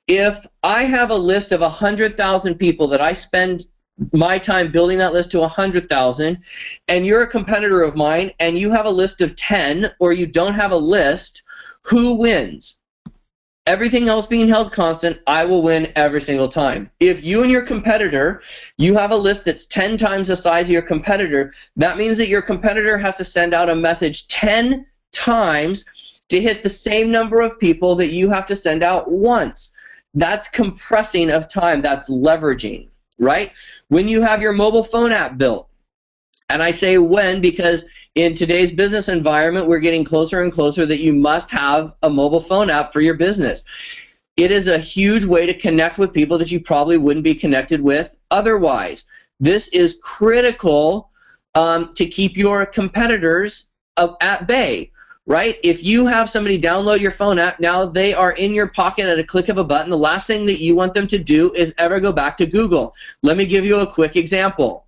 if I have a list of 100,000 people that I spend my time building that list to 100,000, and you're a competitor of mine and you have a list of 10 or you don't have a list, who wins? Everything else being held constant, I will win every single time. If you and your competitor, you have a list that's 10 times the size of your competitor, that means that your competitor has to send out a message 10 times to hit the same number of people that you have to send out once. That's compressing of time. That's leveraging, right? When you have your mobile phone app built, and I say when because in today's business environment, we're getting closer and closer that you must have a mobile phone app for your business. It is a huge way to connect with people that you probably wouldn't be connected with otherwise. This is critical to keep your competitors at bay, right? If you have somebody download your phone app, now they are in your pocket at a click of a button. The last thing that you want them to do is ever go back to Google. Let me give you a quick example.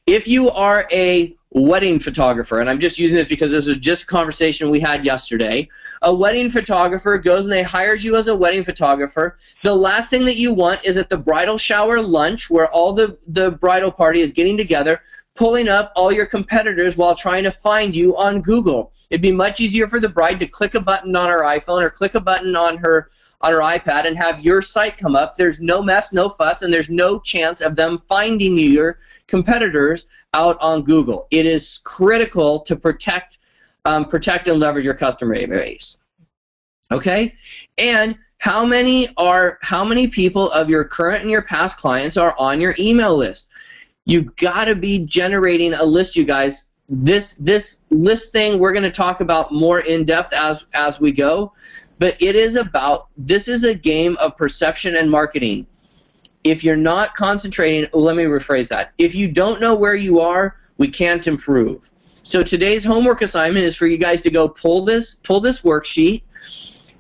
If you are a wedding photographer, and I'm just using this because this was just a conversation we had yesterday, a wedding photographer goes and they hires you as a wedding photographer. The last thing that you want is at the bridal shower lunch where all the bridal party is getting together, pulling up all your competitors while trying to find you on Google. It'd be much easier for the bride to click a button on her iPhone or click a button on her iPad and have your site come up. There's no mess, no fuss, and there's no chance of them finding you, your competitors, out on Google. It is critical to protect and leverage your customer base. Okay? And how many people of your current and your past clients are on your email list? You've got to be generating a list, you guys. This list thing we're going to talk about more in depth as we go, but this is a game of perception and marketing. If you're not concentrating, let me rephrase that. If you don't know where you are, we can't improve. So today's homework assignment is for you guys to go pull this worksheet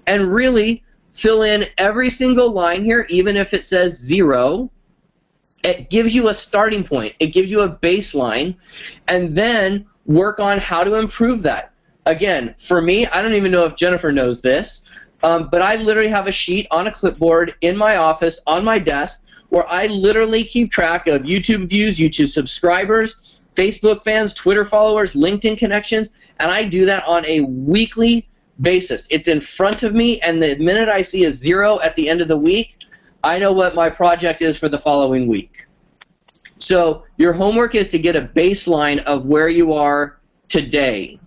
and really fill in every single line here, even if it says 0. It gives you a starting point. It gives you a baseline, and then work on how to improve that. Again, for me, I don't even know if Jennifer knows this, but I literally have a sheet on a clipboard in my office on my desk where I literally keep track of YouTube views, YouTube subscribers, Facebook fans, Twitter followers, LinkedIn connections, and I do that on a weekly basis. It's in front of me, and the minute I see a 0 at the end of the week, I know what my project is for the following week. So your homework is to get a baseline of where you are today.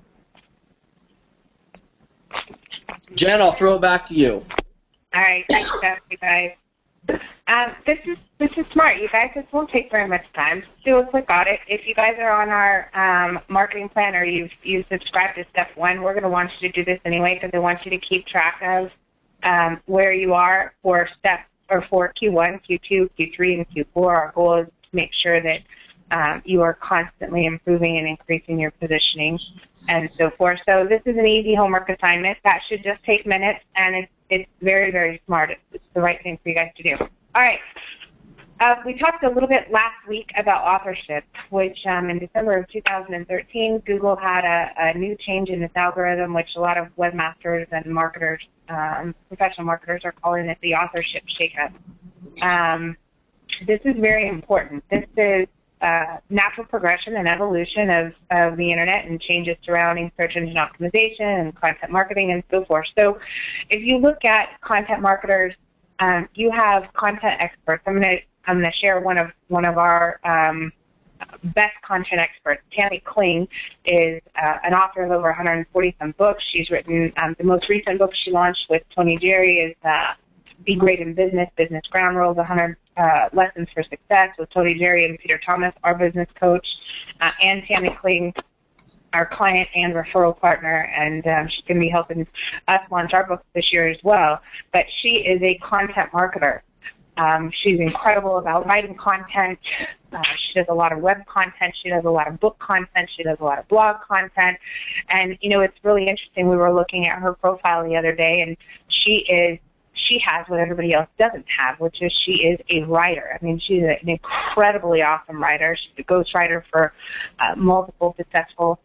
Jen, I'll throw it back to you. All right, thanks, you guys. This is smart, you guys. This won't take very much time. Just do a quick audit. If you guys are on our marketing plan or you've subscribed to step 1, we're going to want you to do this anyway because I want you to keep track of where you are for for Q1, Q2, Q3, and Q4. Our goal is to make sure that you are constantly improving and increasing your positioning and so forth. So this is an easy homework assignment. That should just take minutes, and it's very, very smart. It's the right thing for you guys to do. All right. We talked a little bit last week about authorship, which in December of 2013, Google had a new change in its algorithm, which a lot of webmasters and marketers, professional marketers, are calling it the authorship shakeup. This is very important. This is natural progression and evolution of the internet and changes surrounding search engine optimization and content marketing and so forth. So if you look at content marketers, you have content experts. I'm going to share one of our best content experts. Tammy Kling is an author of over 140 some books. She's written the most recent book she launched with Tony Jerry is Be Great in Business, Business Ground Rules, 100 Lessons for Success with Tony Jerry and Peter Thomas, our business coach, and Tammy Kling, our client and referral partner, and she's going to be helping us launch our book this year as well. But she is a content marketer. She's incredible about writing content. She does a lot of web content. She does a lot of book content. She does a lot of blog content. And, you know, it's really interesting. We were looking at her profile the other day, and she has what everybody else doesn't have, which is she is a writer. I mean, she's an incredibly awesome writer. She's a ghostwriter for multiple successful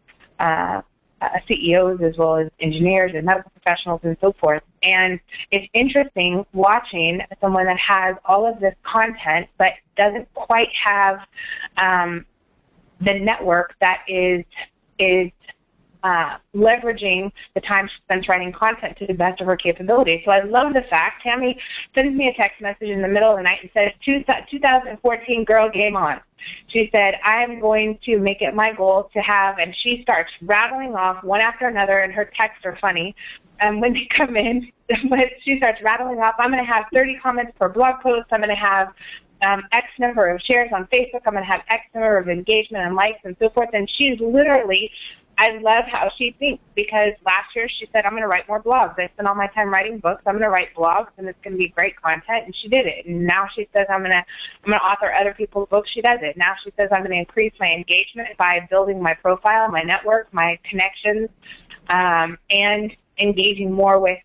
CEOs as well as engineers and medical professionals and so forth. And it's interesting watching someone that has all of this content but doesn't quite have the network that is leveraging the time she spends writing content to the best of her capability. So I love the fact Tammy sends me a text message in the middle of the night and says, 2014 girl, game on. She said, I'm going to make it my goal to have, and she starts rattling off one after another, and her texts are funny when they come in, but she starts rattling off, I'm going to have 30 comments per blog post, I'm going to have X number of shares on Facebook, I'm going to have X number of engagement and likes and so forth, and she's literally, I love how she thinks, because last year she said, I'm going to write more blogs. I spent all my time writing books. I'm going to write blogs, and it's going to be great content, and she did it. And now she says, I'm going to author other people's books. She does it. Now she says, I'm going to increase my engagement by building my profile, my network, my connections, and engaging more with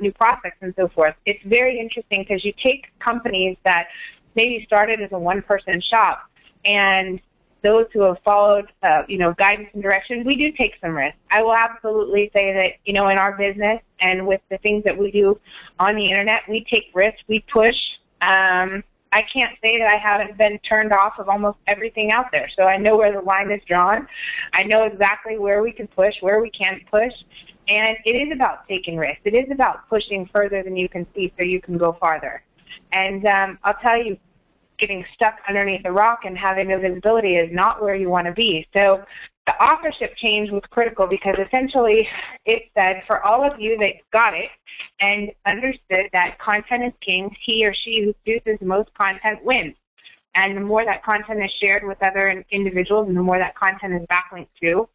new prospects and so forth. It's very interesting because you take companies that maybe started as a one-person shop, and those who have followed, guidance and direction, we do take some risks. I will absolutely say that, in our business and with the things that we do on the internet, we take risks, we push. I can't say that I haven't been turned off of almost everything out there. So I know where the line is drawn. I know exactly where we can push, where we can't push. And it is about taking risks. It is about pushing further than you can see so you can go farther. And I'll tell you, getting stuck underneath a rock and having no visibility is not where you want to be. So the authorship change was critical because essentially it said for all of you that got it and understood that content is king, he or she who produces the most content wins. And the more that content is shared with other individuals and the more that content is backlinked to,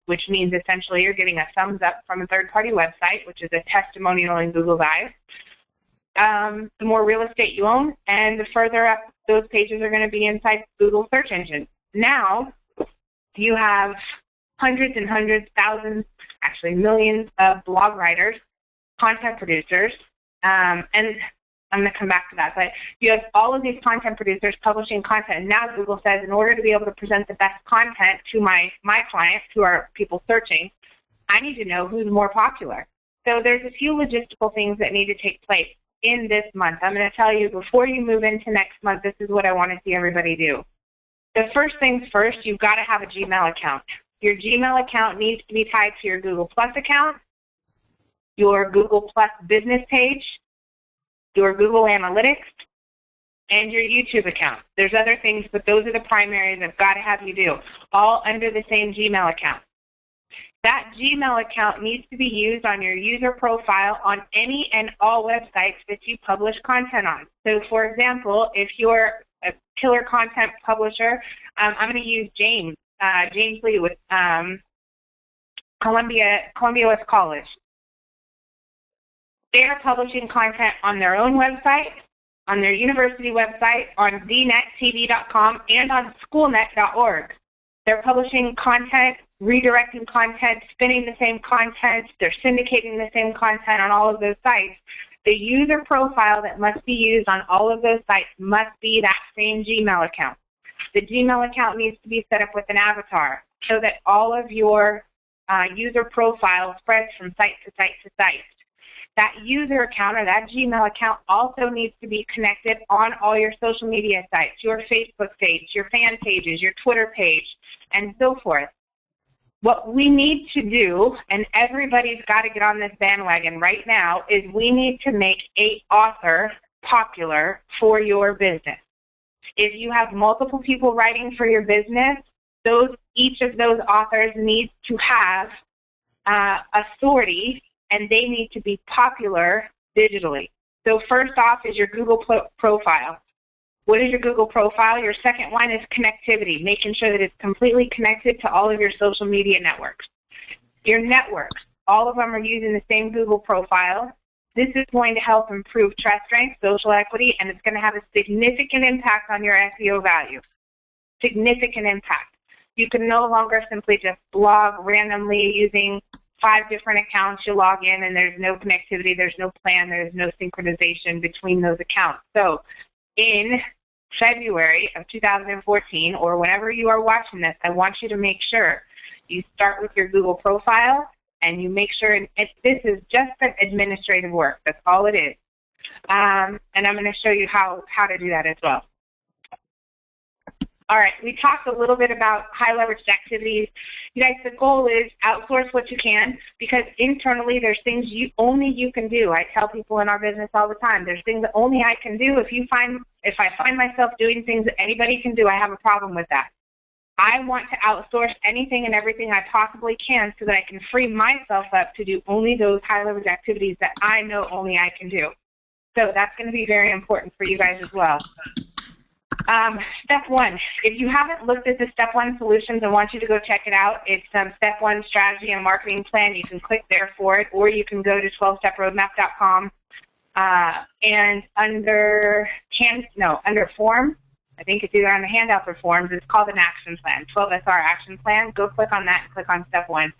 which means essentially you're getting a thumbs up from a third-party website, which is a testimonial in Google's eyes, the more real estate you own, and the further up those pages are going to be inside Google search engine. Now, you have hundreds and hundreds, thousands, actually millions of blog writers, content producers, and I'm going to come back to that, but you have all of these content producers publishing content, and now Google says in order to be able to present the best content to my clients, who are people searching, I need to know who's more popular. So there's a few logistical things that need to take place in this month. I'm going to tell you, before you move into next month, this is what I want to see everybody do. The first things first, you've got to have a Gmail account. Your Gmail account needs to be tied to your Google Plus account, your Google Plus business page, your Google Analytics, and your YouTube account. There's other things, but those are the primaries I've got to have you do, all under the same Gmail account. That Gmail account needs to be used on your user profile on any and all websites that you publish content on. So, for example, if you're a killer content publisher, I'm going to use James Lee with Columbia West College. They're publishing content on their own website, on their university website, on DNETTV.com, and on schoolnet.org. They're publishing content, redirecting content, spinning the same content. They're syndicating the same content on all of those sites. The user profile that must be used on all of those sites must be that same Gmail account. The Gmail account needs to be set up with an avatar so that all of your user profile spreads from site to site to site. That user account or that Gmail account also needs to be connected on all your social media sites, your Facebook page, your fan pages, your Twitter page, and so forth. What we need to do, and everybody's got to get on this bandwagon right now, is we need to make an author popular for your business. If you have multiple people writing for your business, each of those authors needs to have authority, and they need to be popular digitally. So first off is your Google profile. What is your Google profile? Your second one is connectivity, making sure that it's completely connected to all of your social media networks. Your networks, all of them are using the same Google profile. This is going to help improve Trustrank, social equity, and it's going to have a significant impact on your SEO value. Significant impact. You can no longer simply just blog randomly using 5 different accounts. You log in and there's no connectivity, there's no plan, there's no synchronization between those accounts. So in February of 2014, or whenever you are watching this, I want you to make sure you start with your Google profile and you make sure, this is just an administrative work, that's all it is. And I'm going to show you how to do that as well. All right, we talked a little bit about high-leveraged activities. You guys, the goal is outsource what you can, because internally there's things only you can do. I tell people in our business all the time, there's things that only I can do. If I find myself doing things that anybody can do, I have a problem with that. I want to outsource anything and everything I possibly can so that I can free myself up to do only those high-leverage activities that I know only I can do. So that's going to be very important for you guys as well. Step 1, if you haven't looked at the Step 1 solutions, I want you to go check it out. It's Step 1 Strategy and Marketing Plan. You can click there for it, or you can go to 12steproadmap.com and under Form, I think it's either on the handouts or forms, it's called an action plan, 12SR action plan. Go click on that and click on Step 1.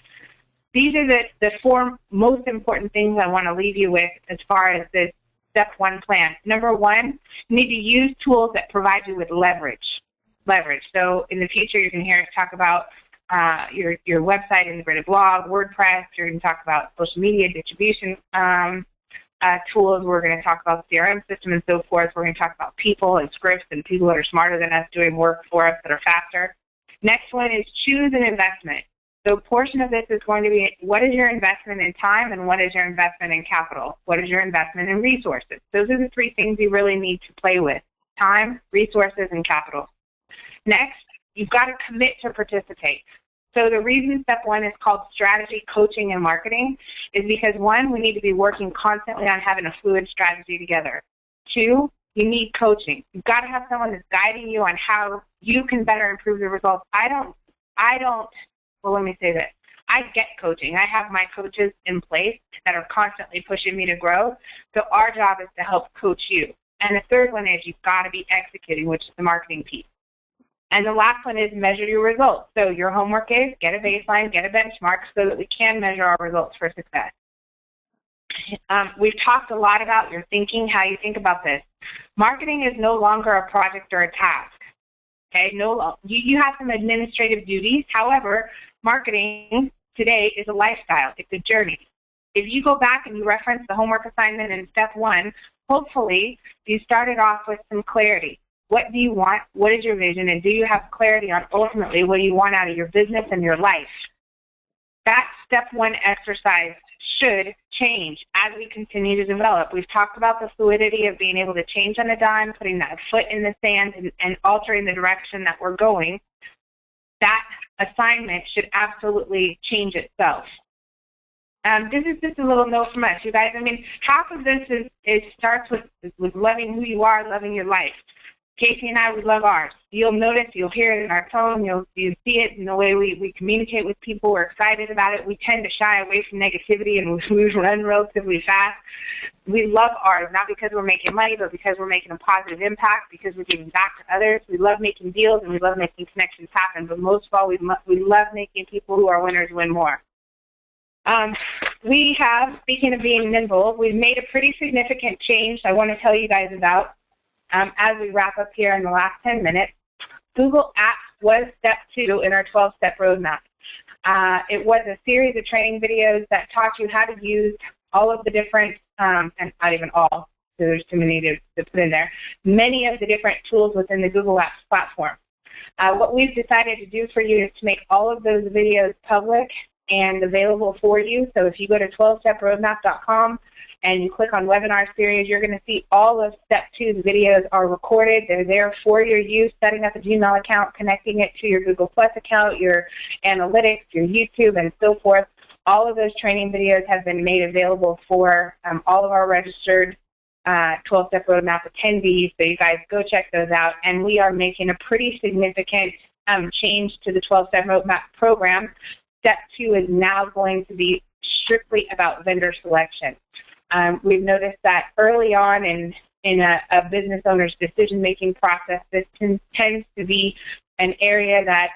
These are the 4 most important things I want to leave you with as far as this Step 1 plan. Number 1, you need to use tools that provide you with leverage. So in the future, you're going to hear us talk about your website integrated blog, WordPress. You're going to talk about social media distribution tools. We're going to talk about CRM system and so forth. We're going to talk about people and scripts and people that are smarter than us doing work for us that are faster. Next one is choose an investment. So a portion of this is going to be, what is your investment in time and what is your investment in capital? What is your investment in resources? Those are the 3 things you really need to play with: time, resources, and capital. Next, you've got to commit to participate. So the reason Step 1 is called Strategy, Coaching, and Marketing is because 1, we need to be working constantly on having a fluid strategy together. 2, you need coaching. You've got to have someone that's guiding you on how you can better improve the results. Well, let me say this. I get coaching. I have my coaches in place that are constantly pushing me to grow. So our job is to help coach you. And the third one is you've got to be executing, which is the marketing piece. And the last one is measure your results. So your homework is get a baseline, get a benchmark so that we can measure our results for success. We've talked a lot about your thinking, how you think about this. Marketing is no longer a project or a task. Okay, you have some administrative duties. However, marketing today is a lifestyle. It's a journey. If you go back and you reference the homework assignment in Step 1, hopefully you started off with some clarity. What do you want? What is your vision? And do you have clarity on ultimately what you want out of your business and your life? That Step 1 exercise should change as we continue to develop. We've talked about the fluidity of being able to change on a dime, putting that foot in the sand and altering the direction that we're going. That assignment should absolutely change itself. This is just a little note from us, you guys. I mean, half of this starts with loving who you are, loving your life. Casey and I, we love ours. You'll notice, you'll hear it in our tone, you'll see it in the way we communicate with people. We're excited about it. We tend to shy away from negativity, and we run relatively fast. We love ours, not because we're making money, but because we're making a positive impact, because we're giving back to others. We love making deals, and we love making connections happen. But most of all, we love making people who are winners win more. We have, speaking of being nimble, we've made a pretty significant change I want to tell you guys about. As we wrap up here in the last 10 minutes, Google Apps was step 2 in our 12-step roadmap. It was a series of training videos that taught you how to use all of the different, and not even all, so there's too many to put in there, many of the different tools within the Google Apps platform. What we've decided to do for you is to make all of those videos public and available for you. So if you go to 12steproadmap.com, and you click on webinar series, you're going to see all of step 2's videos are recorded. They're there for your use, setting up a Gmail account, connecting it to your Google Plus account, your analytics, your YouTube, and so forth. All of those training videos have been made available for all of our registered 12-step roadmap attendees, so you guys go check those out. And we are making a pretty significant change to the 12-step roadmap program. Step 2 is now going to be strictly about vendor selection. We've noticed that early on in a business owner's decision-making process, this tends to be an area that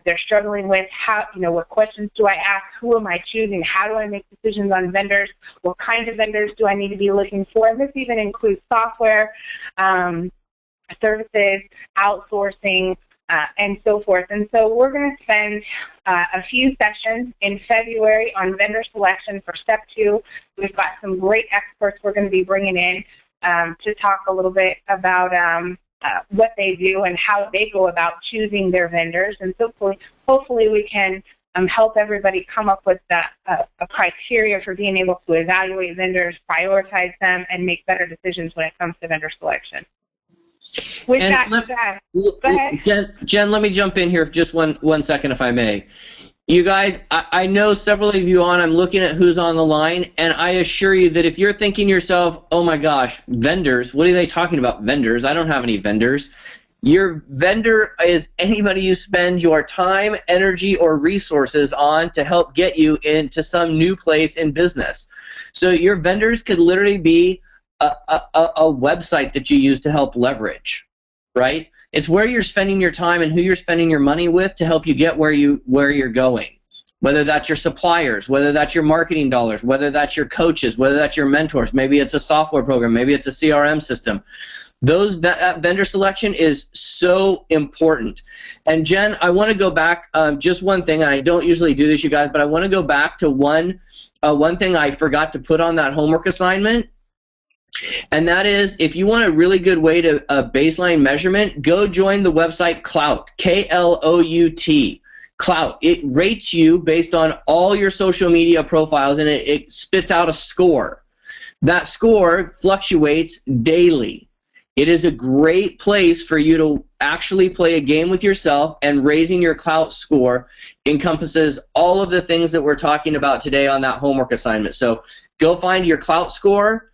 they're struggling with. How, what questions do I ask? Who am I choosing? How do I make decisions on vendors? What kinds of vendors do I need to be looking for? And this even includes software, services, outsourcing, and so forth. And so we're going to spend a few sessions in February on vendor selection for step 2. We've got some great experts we're going to be bringing in to talk a little bit about what they do and how they go about choosing their vendors. And so hopefully we can help everybody come up with a criteria for being able to evaluate vendors, prioritize them, and make better decisions when it comes to vendor selection. With and that, go ahead. Jen, let me jump in here for just one second, if I may. You guys, I know several of you on, I'm looking at who's on the line, and I assure you that if you're thinking to yourself, oh my gosh, vendors, what are they talking about, vendors? I don't have any vendors. Your vendor is anybody you spend your time, energy, or resources on to help get you into some new place in business. So your vendors could literally be a website that you use to help leverage, right? It's where you're spending your time and who you're spending your money with to help you get where you're going. Whether that's your suppliers, whether that's your marketing dollars, whether that's your coaches, whether that's your mentors, maybe it's a software program, maybe it's a CRM system. That vendor selection is so important. And Jen, I want to go back just one thing, and I don't usually do this, you guys, but I want to go back to one thing I forgot to put on that homework assignment. And that is, if you want a really good way to baseline measurement, go join the website Klout, K-L-O-U-T, Klout. It rates you based on all your social media profiles, and it spits out a score. That score fluctuates daily. It is a great place for you to actually play a game with yourself, and raising your Klout score encompasses all of the things that we're talking about today on that homework assignment. So go find your Klout score.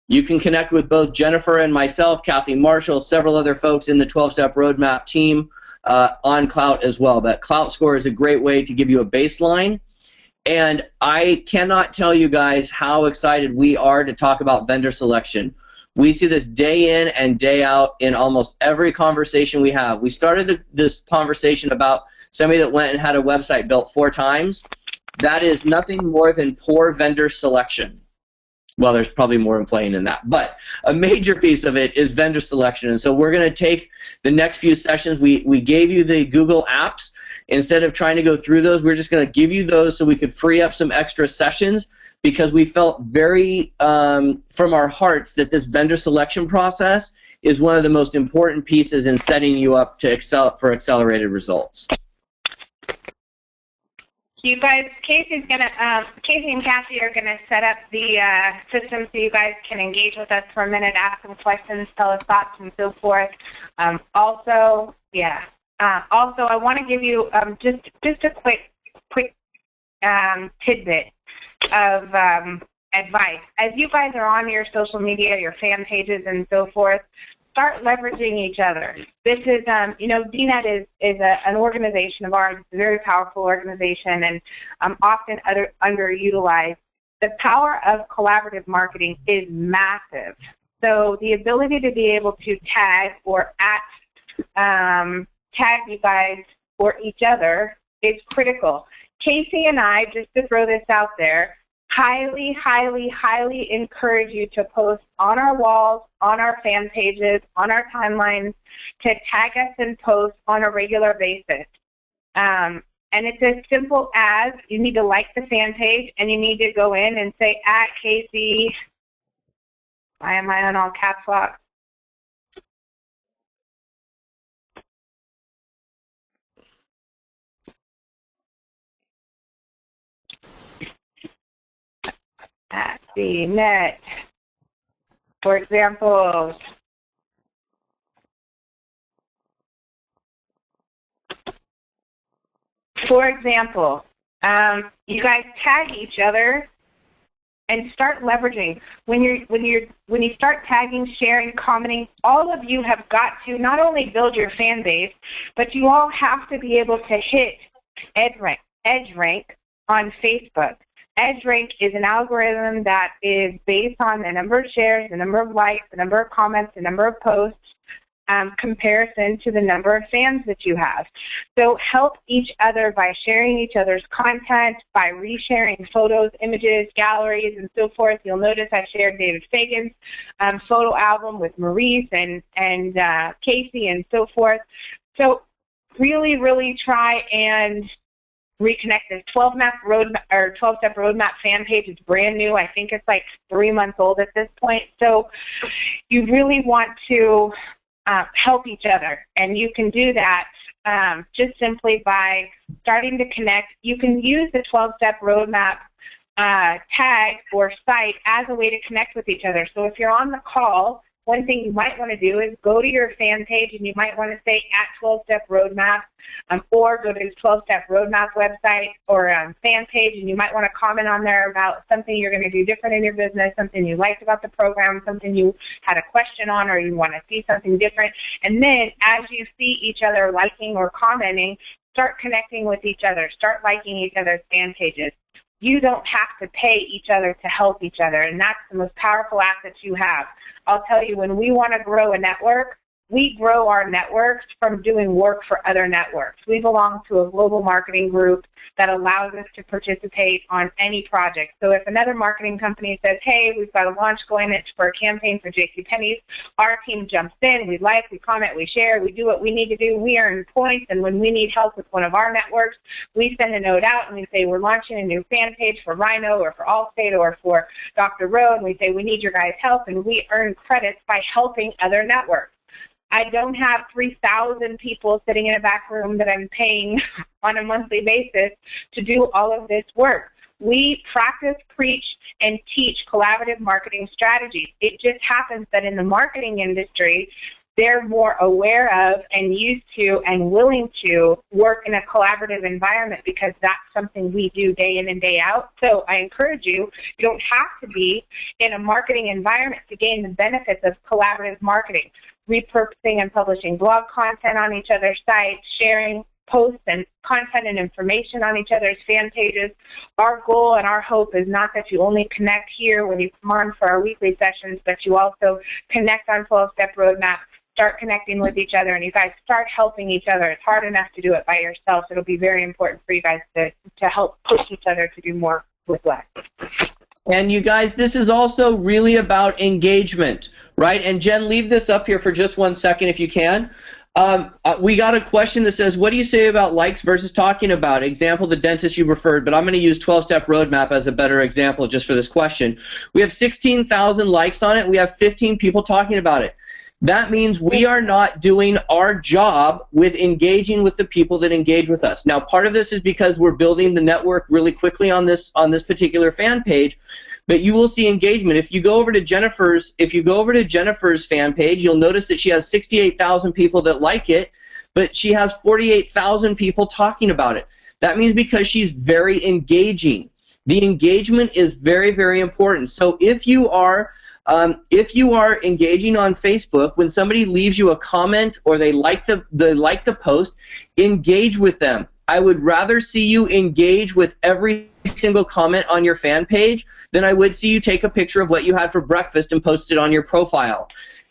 You can connect with both Jennifer and myself, Kathy Marshall, several other folks in the 12-Step Roadmap team on Klout as well. But Klout score is a great way to give you a baseline. And I cannot tell you guys how excited we are to talk about vendor selection. We see this day in and day out in almost every conversation we have. We started this conversation about somebody that went and had a website built 4 times. That is nothing more than poor vendor selection. Well, there's probably more in playing than that, but a major piece of it is vendor selection. And so we're going to take the next few sessions. We gave you the Google Apps. Instead of trying to go through those, we're just going to give you those so we could free up some extra sessions, because we felt very from our hearts that this vendor selection process is one of the most important pieces in setting you up to for accelerated results. You guys, Casey and Kathy are gonna set up the system so you guys can engage with us for a minute, ask some questions, tell us thoughts, and so forth. Also, yeah, Also, I want to give you just a quick tidbit of advice. As you guys are on your social media, your fan pages, and so forth, start leveraging each other. This is, you know, DNET is an organization of ours. It's a very powerful organization and often underutilized. The power of collaborative marketing is massive. So the ability to be able to tag or tag you guys or each other is critical. Casey and I, just to throw this out there, highly, highly, highly encourage you to post on our walls, on our fan pages, on our timelines, to tag us and post on a regular basis. And it's as simple as you need to like the fan page and you need to go in and say, @Casey, why am I on all caps lock? At DNET, for example. You guys tag each other and start leveraging. When you start tagging, sharing, commenting, all of you have got to not only build your fan base, but you all have to be able to hit Edgerank on Facebook. Edgerank is an algorithm that is based on the number of shares, the number of likes, the number of comments, the number of posts, comparison to the number of fans that you have. So help each other by sharing each other's content, by resharing photos, images, galleries, and so forth. You'll notice I shared David Fagan's photo album with Maurice and Casey and so forth. So really, really try and reconnect. This 12-step roadmap fan page is brand new. I think it's like 3 months old at this point. So you really want to help each other, and you can do that just simply by starting to connect. You can use the 12-step roadmap tag or site as a way to connect with each other. So if you're on the call, one thing you might want to do is go to your fan page, and you might want to say @12-step roadmap, or go to the 12-step roadmap website or fan page, and you might want to comment on there about something you're going to do different in your business, something you liked about the program, something you had a question on, or you want to see something different. And then as you see each other liking or commenting, start connecting with each other. Start liking each other's fan pages. You don't have to pay each other to help each other, and that's the most powerful asset you have. I'll tell you, when we want to grow a network, we grow our networks from doing work for other networks. We belong to a global marketing group that allows us to participate on any project. So if another marketing company says, hey, we've got a launch going for a campaign for JCPenney's, our team jumps in, we like, we comment, we share, we do what we need to do, we earn points, and when we need help with one of our networks, we send a note out and we say, we're launching a new fan page for Rhino or for Allstate or for Dr. Rowe, and we say, we need your guys' help, and we earn credits by helping other networks. I don't have 3,000 people sitting in a back room that I'm paying on a monthly basis to do all of this work. We practice, preach, and teach collaborative marketing strategies. It just happens that in the marketing industry, they're more aware of and used to and willing to work in a collaborative environment because that's something we do day in and day out. So I encourage you, you don't have to be in a marketing environment to gain the benefits of collaborative marketing. Repurposing and publishing blog content on each other's sites, sharing posts and content and information on each other's fan pages. Our goal and our hope is not that you only connect here when you come on for our weekly sessions, but you also connect on 12-step roadmap, start connecting with each other, and you guys start helping each other. It's hard enough to do it by yourself. It'll be very important for you guys to help push each other to do more with less. And you guys, this is also really about engagement, right? And Jen, leave this up here for just 1 second if you can. We got a question that says, what do you say about likes versus talking about? Example, the dentist you referred, but I'm going to use 12-step roadmap as a better example just for this question. We have 16,000 likes on it. We have 15 people talking about it. That means we are not doing our job with engaging with the people that engage with us. Now, part of this is because we're building the network really quickly on this particular fan page, but you will see engagement. If you go over to Jennifer's fan page, you'll notice that she has 68,000 people that like it, but she has 48,000 people talking about it. That means because she's very engaging. The engagement is very, very important. So if you are engaging on Facebook, when somebody leaves you a comment or they like the post, engage with them. I would rather see you engage with every single comment on your fan page than I would see you take a picture of what you had for breakfast and post it on your profile.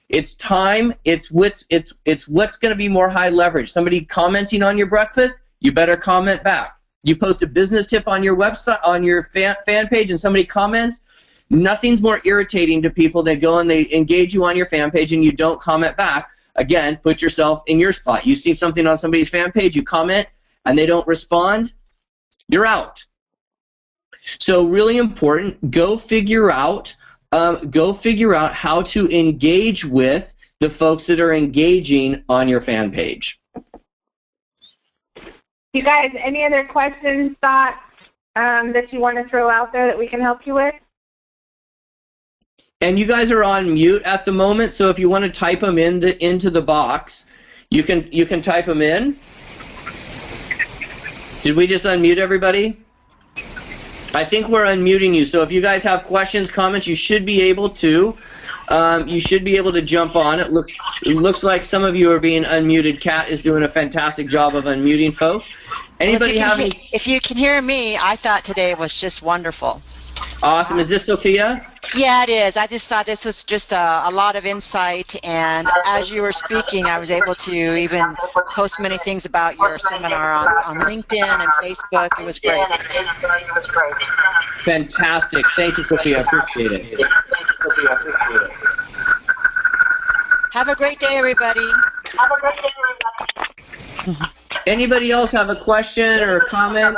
It's time. It's what's going to be more high leverage. Somebody commenting on your breakfast, you better comment back. You post a business tip on your website, on your fan page, and somebody comments. Nothing's more irritating to people than go and they engage you on your fan page and you don't comment back. Again, put yourself in your spot. You see something on somebody's fan page, you comment, and they don't respond, you're out. So really important, go figure out how to engage with the folks that are engaging on your fan page. You guys, any other questions, thoughts that you want to throw out there that we can help you with? And you guys are on mute at the moment, so if you want to type them into the box, you can type them in. Did we just unmute everybody? I think we're unmuting you. So if you guys have questions, comments, you should be able to. Jump on. It looks like some of you are being unmuted. Kat is doing a fantastic job of unmuting folks. Anybody have any? If you can hear me, I thought today was just wonderful. Awesome. Is this Sophia? Yeah, it is. I just thought this was just a lot of insight, and as you were speaking, I was able to even post many things about your seminar on LinkedIn and Facebook. It was great. Fantastic. Thank you, Sophia. I appreciate it. Have a great day, everybody. Anybody else have a question or a comment?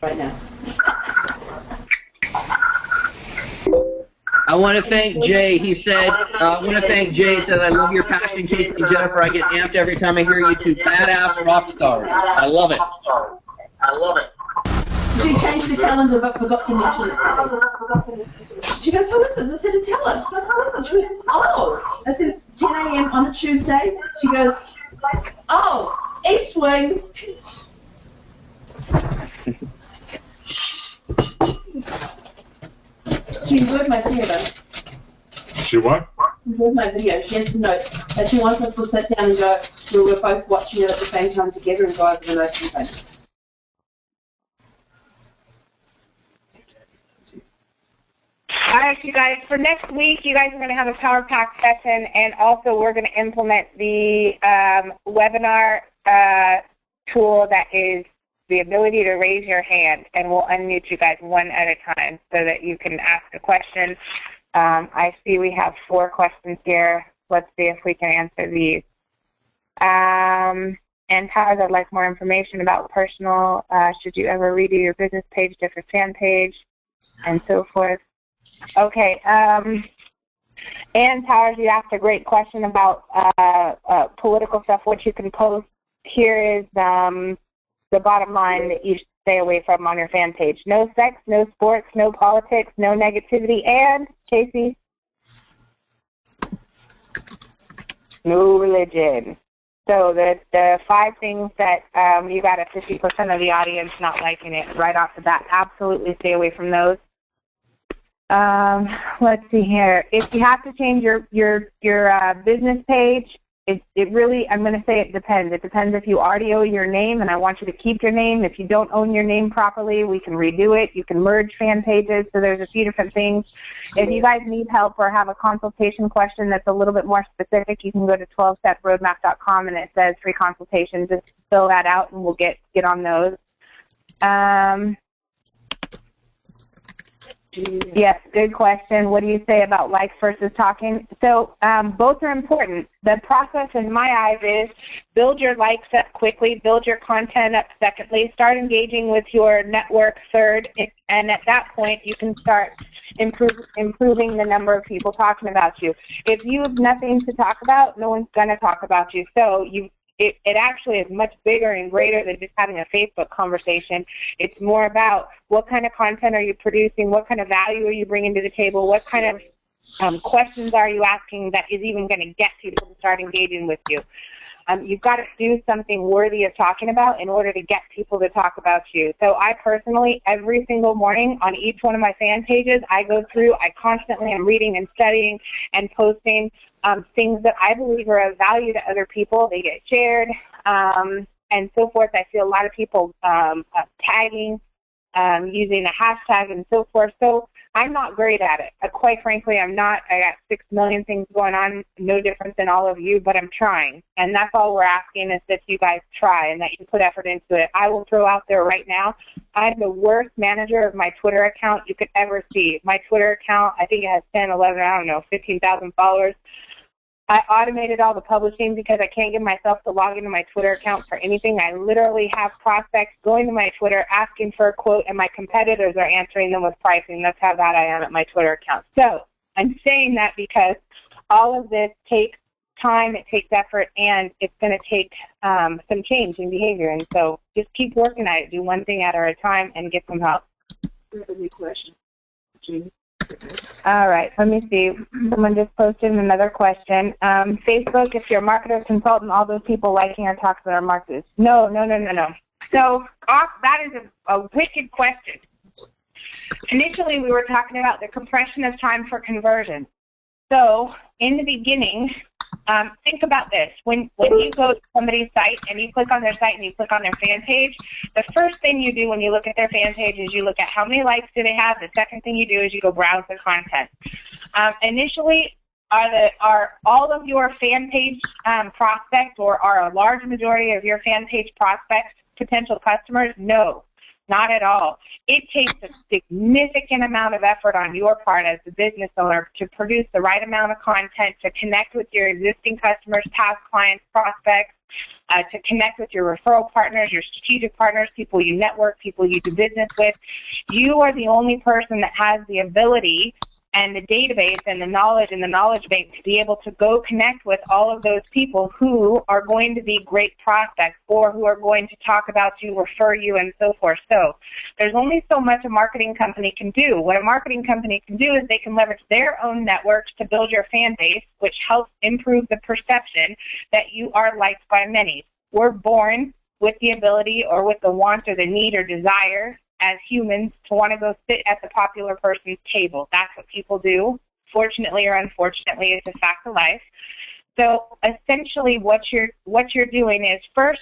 Right now. I want to thank Jay. He said, I want to thank Jay. He said, I love your passion, Casey and Jennifer. I get amped every time I hear you two badass rock stars. I love it. She changed the calendar but forgot to mention it. She goes, who is this? I said, it's Helen. She went, oh. I says, 10 a.m. on a Tuesday. She goes, oh, East Wing. She enjoyed my video though. She what? Enjoyed my video. She has some notes. And she wants us to sit down and go, we're both watching it at the same time together and go over the notes and things. All right, you guys, for next week, you guys are going to have a Power Pack session, and also we're going to implement the webinar tool that is the ability to raise your hand, and we'll unmute you guys one at a time so that you can ask a question. I see we have 4 questions here. Let's see if we can answer these. And Towers, I'd like more information about personal, should you ever redo your business page, different fan page, and so forth. Okay, Ann Towers, you asked a great question about political stuff, what you can post. Here is the bottom line that you should stay away from on your fan page. No sex, no sports, no politics, no negativity, and, Casey, no religion. So the 5 things that you got a 50% of the audience not liking it right off the bat. Absolutely stay away from those. Let's see here. If you have to change your business page, it really, I'm going to say it depends. It depends if you already own your name, and I want you to keep your name. If you don't own your name properly, we can redo it. You can merge fan pages, so there's a few different things. If you guys need help or have a consultation question that's a little bit more specific, you can go to 12steproadmap.com, and it says free consultation. Just fill that out, and we'll get on those. Yes, good question. What do you say about likes versus talking? So both are important. The process in my eyes is build your likes up quickly, build your content up secondly, start engaging with your network third, and at that point you can start improving the number of people talking about you. If you have nothing to talk about, no one's going to talk about you. So it actually is much bigger and greater than just having a Facebook conversation. It's more about what kind of content are you producing, what kind of value are you bringing to the table, what kind of questions are you asking that is even going to get people to start engaging with you. You've got to do something worthy of talking about in order to get people to talk about you. So I personally, every single morning on each one of my fan pages, I go through, I constantly am reading and studying and posting things that I believe are of value to other people. They get shared and so forth. I see a lot of people tagging, using a hashtag and so forth. So I'm not great at it. Quite frankly, I'm not. I got 6 million things going on, no different than all of you, but I'm trying. And that's all we're asking is that you guys try and that you put effort into it. I will throw out there right now, I'm the worst manager of my Twitter account you could ever see. My Twitter account, I think it has 10, 11, I don't know, 15,000 followers. I automated all the publishing because I can't get myself to log into my Twitter account for anything. I literally have prospects going to my Twitter asking for a quote, and my competitors are answering them with pricing. That's how bad I am at my Twitter account. So I'm saying that because all of this takes time, it takes effort, and it's going to take some change in behavior. And so just keep working at it. Do one thing at a time and get some help. I have a new question. All right, let me see. Someone just posted another question. Facebook, if you're a marketer, consultant, all those people liking our talks about our marketers. No. So that is a wicked question. Initially, we were talking about the compression of time for conversion. So in the beginning, think about this. When you go to somebody's site and you click on their site and you click on their fan page, the first thing you do when you look at their fan page is you look at how many likes do they have. The second thing you do is you go browse their content. Initially, are all of your fan page prospects, or are a large majority of your fan page prospects potential customers? No. Not at all. It takes a significant amount of effort on your part as the business owner to produce the right amount of content, to connect with your existing customers, past clients, prospects, to connect with your referral partners, your strategic partners, people you network, people you do business with. You are the only person that has the ability and the database and the knowledge bank to be able to go connect with all of those people who are going to be great prospects or who are going to talk about you, refer you, and so forth. So there's only so much a marketing company can do. What a marketing company can do is they can leverage their own networks to build your fan base, which helps improve the perception that you are liked by many. We're born with the ability or with the want or the need or desire as humans to want to go sit at the popular person's table. That's what people do. Fortunately or unfortunately, it's a fact of life. So essentially what you're doing is, first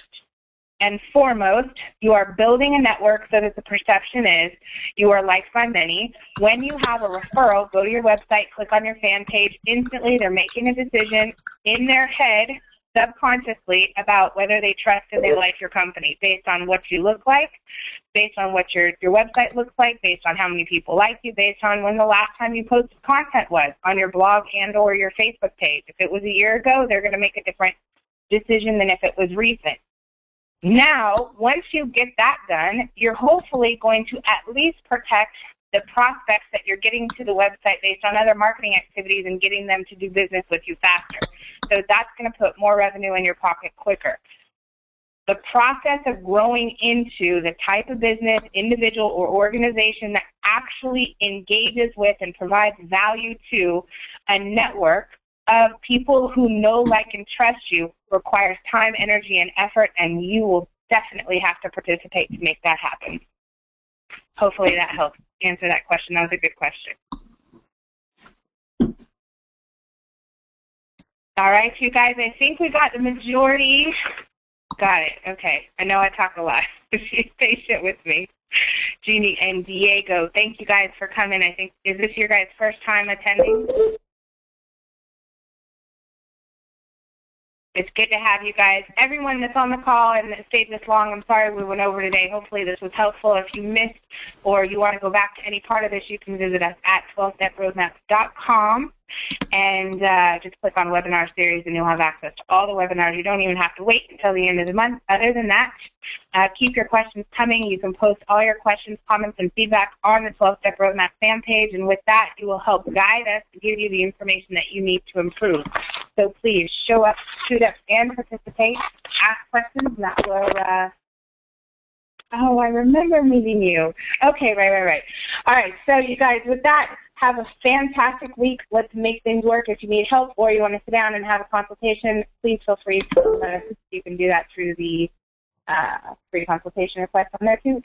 and foremost, you are building a network so that the perception is you are liked by many. When you have a referral, go to your website, click on your fan page. Instantly, they're making a decision in their head, subconsciously, about whether they trust and they like your company based on what you look like, based on what your website looks like, based on how many people like you, based on when the last time you posted content was on your blog and or your Facebook page. If it was a year ago, they're going to make a different decision than if it was recent. Now, once you get that done, you're hopefully going to at least protect the prospects that you're getting to the website based on other marketing activities and getting them to do business with you faster. So that's going to put more revenue in your pocket quicker. The process of growing into the type of business, individual, or organization that actually engages with and provides value to a network of people who know, like, and trust you requires time, energy, and effort, and you will definitely have to participate to make that happen. Hopefully that helps answer that question. That was a good question. All right, you guys, I think we got the majority. Got it. Okay. I know I talk a lot. She's patient with me. Jeannie and Diego, thank you guys for coming. I think, is this your guys' first time attending? It's good to have you guys. Everyone that's on the call and that stayed this long, I'm sorry we went over today. Hopefully this was helpful. If you missed or you want to go back to any part of this, you can visit us at 12steproadmap.com and just click on Webinar Series and you'll have access to all the webinars. You don't even have to wait until the end of the month. Other than that, keep your questions coming. You can post all your questions, comments, and feedback on the 12-Step Roadmap fan page, and with that, you will help guide us to give you the information that you need to improve. So please show up, shoot up, and participate. Ask questions, and that will, oh, I remember meeting you. Okay, right. All right, so you guys, with that, have a fantastic week. Let's make things work. If you need help or you want to sit down and have a consultation, please feel free to let us. You can do that through the free consultation request on there too.